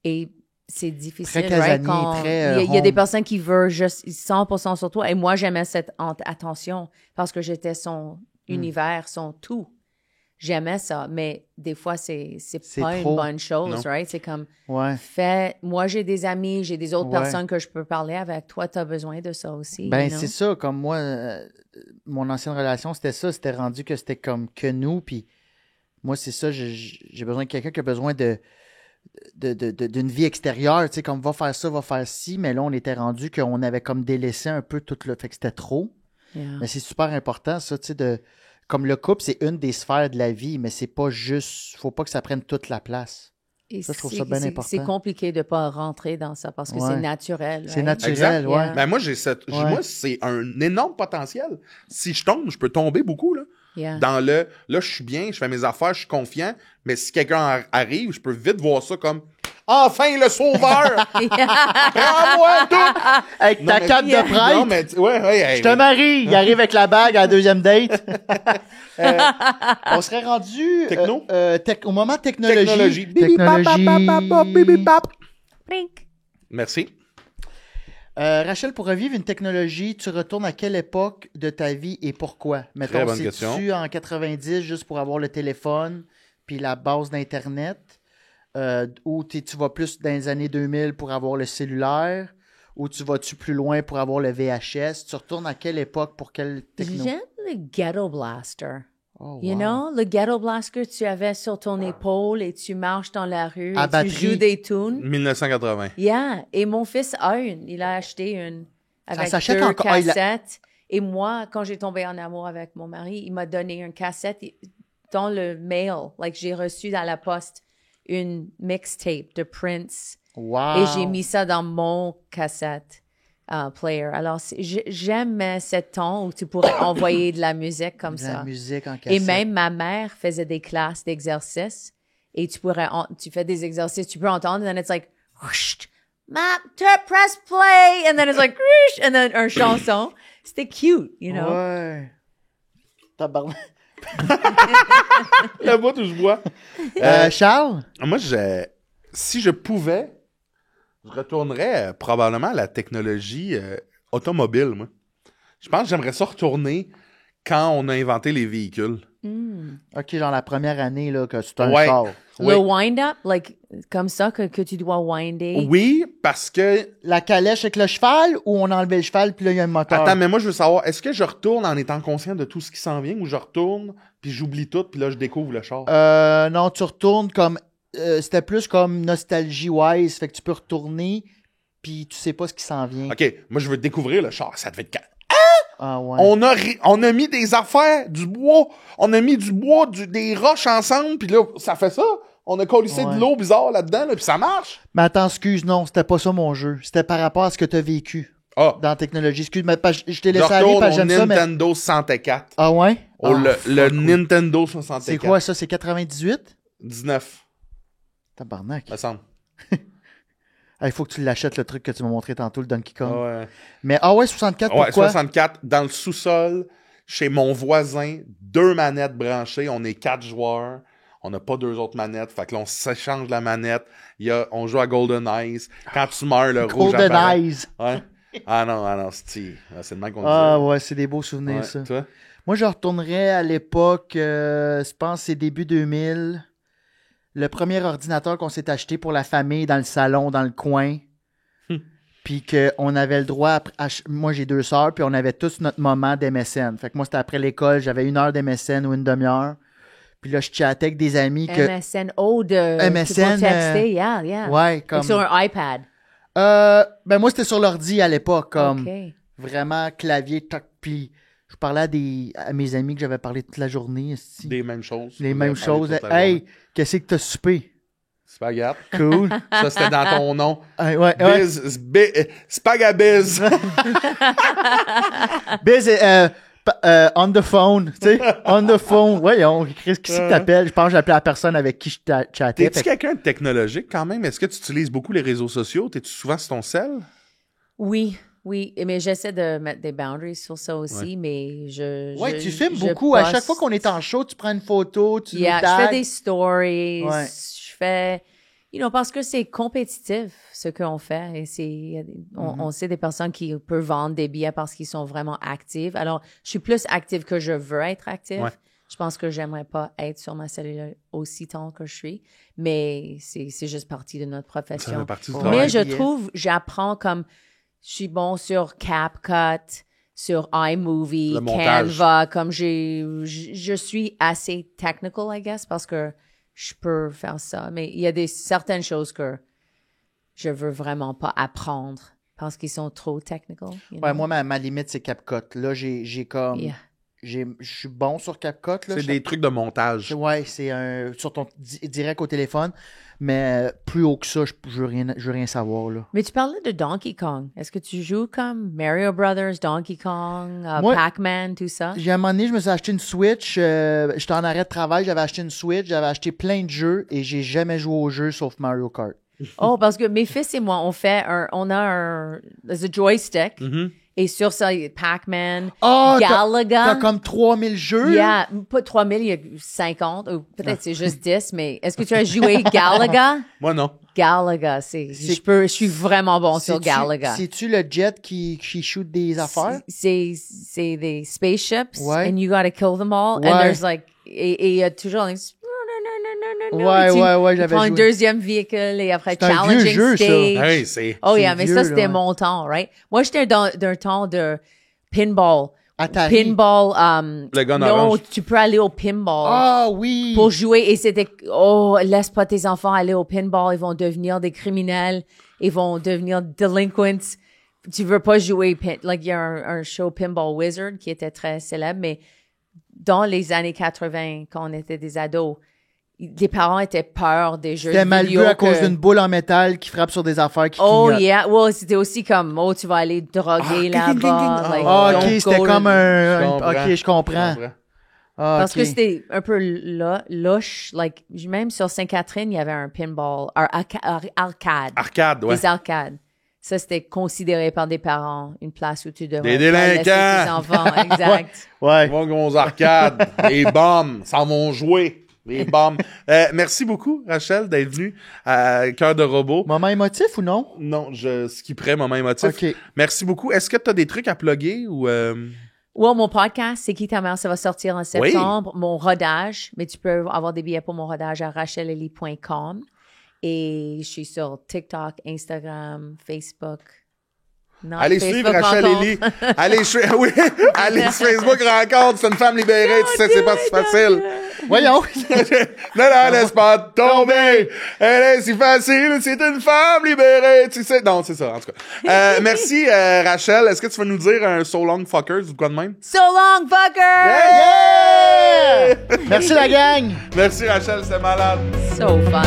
Et c'est difficile, Très casanier, right? très, Il y a des home. personnes qui veulent juste 100% sur toi. Et moi, j'aimais cette attention parce que j'étais son univers, son tout. J'aimais ça. Mais des fois, c'est pas une trop. bonne chose, Non. right? C'est comme, Ouais. moi, j'ai des amis, j'ai des autres Ouais. personnes que je peux parler avec. Toi, tu as besoin de ça aussi. Ben, you know? c'est ça. Comme moi, mon ancienne relation, c'était ça. C'était rendu que c'était comme que nous. Puis moi, c'est ça. J'ai besoin de quelqu'un qui a besoin d'une vie extérieure. Tu sais, comme va faire ça, va faire ci. Mais là, on était rendu qu'on avait comme délaissé un peu tout le. Fait que c'était trop. Yeah. Mais c'est super important, ça, tu sais, comme le couple, c'est une des sphères de la vie, mais c'est pas juste. Faut pas que ça prenne toute la place. Et Ça, je trouve ça bien important. C'est compliqué de pas rentrer dans ça parce que Ouais. c'est naturel. C'est right? naturel, Exact. ouais. Yeah. Ben moi, moi, c'est un énorme potentiel. Si je tombe, je peux tomber beaucoup, là. Yeah. Là, je suis bien, je fais mes affaires, je suis confiant, mais si quelqu'un arrive, je peux vite voir ça comme enfin le sauveur! Prends-moi tout! Avec ta carte de prêtre, Non, mais ouais, je te marie. Il arrive avec la bague à la deuxième date. On serait rendu Techno? au moment technologie. Technologie. Bibi, bap, bap, bap, bap, bap, bibi, bap. Blink. Merci. Rachel, pour revivre une technologie, tu retournes à quelle époque de ta vie et pourquoi? Mettons, bonne c'est-tu question. en 90 juste pour avoir le téléphone puis la base d'Internet? Ou tu vas plus dans les années 2000 pour avoir le cellulaire? Ou tu vas-tu plus loin pour avoir le VHS? Tu retournes à quelle époque pour quelle techno? J'aime le Ghetto Blaster. Oh, You wow. know, le Ghetto Blaster que tu avais sur ton épaule et tu marches dans la rue À et batterie. tu joues des tunes. 1980. Yeah. Et mon fils a une. Il a acheté une avec s'achète 2 encore. Ah, il a- cassettes. Et moi, quand j'ai tombé en amour avec mon mari, il m'a donné une cassette dans le mail. Like, j'ai reçu dans la poste une mixtape de Prince. Wow. Et j'ai mis ça dans mon cassette player. Alors, j'aime ce temps où tu pourrais envoyer de la musique comme de la ça. musique en Et cassette. même ma mère faisait des classes d'exercices. Et tu fais des exercices, tu peux entendre, and then it's like, whoosh, press play, and then it's like, whoosh, and then une chanson. C'était cute, you know? Ouais. Tabarnak. Le bout où je vois. Charles? Moi, si je pouvais, je retournerais probablement à la technologie automobile, moi. Je pense que j'aimerais ça retourner quand on a inventé les véhicules. OK, genre la première année là, que c'est un Ouais. char. Oui. Le wind-up, like, comme ça, que tu dois winder. Oui, parce que... La calèche avec le cheval ou on a enlevé le cheval puis là, il y a un moteur? Attends, mais moi, je veux savoir, est-ce que je retourne en étant conscient de tout ce qui s'en vient ou je retourne, puis j'oublie tout, puis là, je découvre le char? Non, tu retournes comme... c'était plus comme nostalgie-wise. Fait que tu peux retourner puis tu sais pas ce qui s'en vient. OK, moi, je veux découvrir le char. Ça devait être... Ah ouais. On a mis des affaires, du bois. On a mis du bois, des roches ensemble, puis là, ça fait ça. On a collissé Ouais. de l'eau bizarre là-dedans, là, puis ça marche. Mais attends, excuse, non, c'était pas ça mon jeu. C'était par rapport à ce que tu as vécu Ah, dans la technologie. Excuse, mais je t'ai je laissé aller retourne parce que au j'aime ça, mais... Nintendo 64. Ah ouais? Le Ah, fuck, oui. Nintendo 64. C'est quoi ça? C'est 98? 19, Tabarnak. me semble. Il faut que tu l'achètes, le truc que tu m'as montré tantôt, le Donkey Kong. Ouais. Mais ah ouais, 64, Ouais, pourquoi? 64, dans le sous-sol, chez mon voisin, 2 manettes branchées. On est 4 joueurs. On n'a pas 2 autres manettes. Fait que là, on s'échange la manette. On joue à Golden Eyes. Quand tu meurs, le rouge Golden apparaît. Eyes. Ouais. Ah non, c'est le même qu'on Ah disait. ouais, c'est des beaux souvenirs, Ouais, ça. toi? Moi, je retournerais à l'époque, je pense que c'est début 2000. Le premier ordinateur qu'on s'est acheté pour la famille dans le salon, dans le coin. Puis qu'on avait le droit, moi j'ai 2 sœurs, puis on avait tous notre moment d'MSN. Fait que moi, c'était après l'école, j'avais 1 heure d'MSN ou une demi-heure. Puis là, je chattais avec des amis que... MSN, de MSN, tu peux texter, yeah. Ouais, comme... Like sur un iPad. Ben moi, c'était sur l'ordi à l'époque, comme OK. vraiment clavier, toc, puis je parlais à mes amis que j'avais parlé toute la journée. esti. Des mêmes choses. Les Vous mêmes avez parlé choses. toute la Hey, journée. qu'est-ce que t'as soupé? Spaghetti. Cool. Ça, c'était dans ton nom. Ouais, ouais. Spagabiz. Biz, on the phone, tu sais, on the phone. Voyons, qui c'est que t'appelles? Je pense que j'appelais la personne avec qui je chattais. T'es-tu Fait que- quelqu'un de technologique quand même? Est-ce que tu utilises beaucoup les réseaux sociaux? T'es-tu souvent sur ton sel? Oui, mais j'essaie de mettre des boundaries sur ça aussi, mais Ouais, tu filmes je beaucoup. À chaque poste- fois qu'on est en show, tu prends une photo, tu nous Yeah, je tags. fais des stories, Ouais. je fais... parce que c'est compétitif, ce qu'on fait. Et on sait des personnes qui peuvent vendre des billets parce qu'ils sont vraiment actifs. Alors, je suis plus active que je veux être active. Ouais. Je pense que j'aimerais pas être sur ma cellule aussi tant que je suis. Mais c'est juste partie de notre Ça profession. fait partie du Ouais. travail. Mais je Yeah. trouve, j'apprends comme... Je suis bon sur CapCut, sur iMovie, Le montage. Canva, comme je suis assez technical, I guess, parce que je peux faire ça. Mais il y a certaines choses que je veux vraiment pas apprendre parce qu'ils sont trop technical. you Ouais, know? moi, ma limite, c'est CapCut. Là, j'ai comme... Yeah. je suis bon sur CapCut. Là. C'est des trucs de montage. Ouais, c'est sur ton direct au téléphone. Mais plus haut que ça, je veux rien savoir. Là. Mais tu parlais de Donkey Kong. Est-ce que tu joues comme Mario Brothers, Donkey Kong, Moi- Pac-Man, tout ça? J'ai un moment donné, je me suis acheté une Switch. J'étais en arrêt de travail, j'avais acheté une Switch, j'avais acheté plein de jeux et j'ai jamais joué au jeu sauf Mario Kart. Oh, parce que mes fils et moi, on a un joystick. Mhm. Et sur ça, il y a Pac-Man, Ah, Galaga. T'as comme 3000 jeux. Yeah, pas 3000, il y a 50, ou peut-être c'est juste 10, mais est-ce que tu as joué Galaga? Moi, non. Galaga, je suis vraiment bon sur C'est-tu- Galaga. C'est-tu le jet qui shoot des affaires? C'est des spaceships, Ouais. and you gotta kill them all, Ouais. and there's like, et il y a toujours like, Ouais, ouais, j'avais prends un joué. deuxième véhicule et après C'est un vieux challenging jeu, ça. stage. Hey, c'est... Oh c'est yeah, mais vieux, ça c'était là. mon temps, right? Moi j'étais d'un temps de pinball. Atari. Pinball, Le gun non, orange. tu peux aller au pinball Ah oui! pour jouer et c'était, oh, laisse pas tes enfants aller au pinball, ils vont devenir des criminels, ils vont devenir delinquents. Tu veux pas jouer, like il y a un show Pinball Wizard qui était très célèbre, mais dans les années 80, quand on était des ados, les parents étaient peur des jeux C'était de mal vidéo vu à cause que- d'une boule en métal qui frappe sur des affaires qui Oh clignotent. yeah, well, c'était aussi comme, oh, tu vas aller droguer là-bas. Like, Ah, ok, don't c'était go comme to- Ok, je comprends. Ah, Parce ok. que c'était un peu louche. Like, même sur Sainte-Catherine, il y avait un pinball, arcade. Arcade, ouais. Des arcades. Ça, c'était considéré par des parents une place où tu Des devrais pas laisser délinquants. tes enfants. Exact. Ouais. Ils vont aux arcades. Les bombes, s'en vont jouer. Les bombes. Merci beaucoup, Rachel, d'être venue à Cœur de robot. Moment émotif ou non? Non, je skipperais moment émotif. Ok. Merci beaucoup. Est-ce que tu as des trucs à plugger ou... Ouais, mon podcast, C'est qui ta mère? Ça va sortir en septembre. Mon rodage, mais tu peux avoir des billets pour mon rodage à rachelelly.com. Et je suis sur TikTok, Instagram, Facebook. Non, Allez Facebook suivre Rachel rencontre. Ellie. Oui, allez sur Facebook rencontre. C'est une femme libérée. Tu sais, c'est pas si facile. Voyons! Non, laisse pas tomber. Elle est si facile. C'est une femme libérée. Tu sais. Non, c'est ça, en tout cas. Merci, Rachel. Est-ce que tu vas nous dire un So Long Fuckers ou quoi de même? So long, fucker! Yeah! Merci la gang! Merci, Rachel. C'est malade. So fun.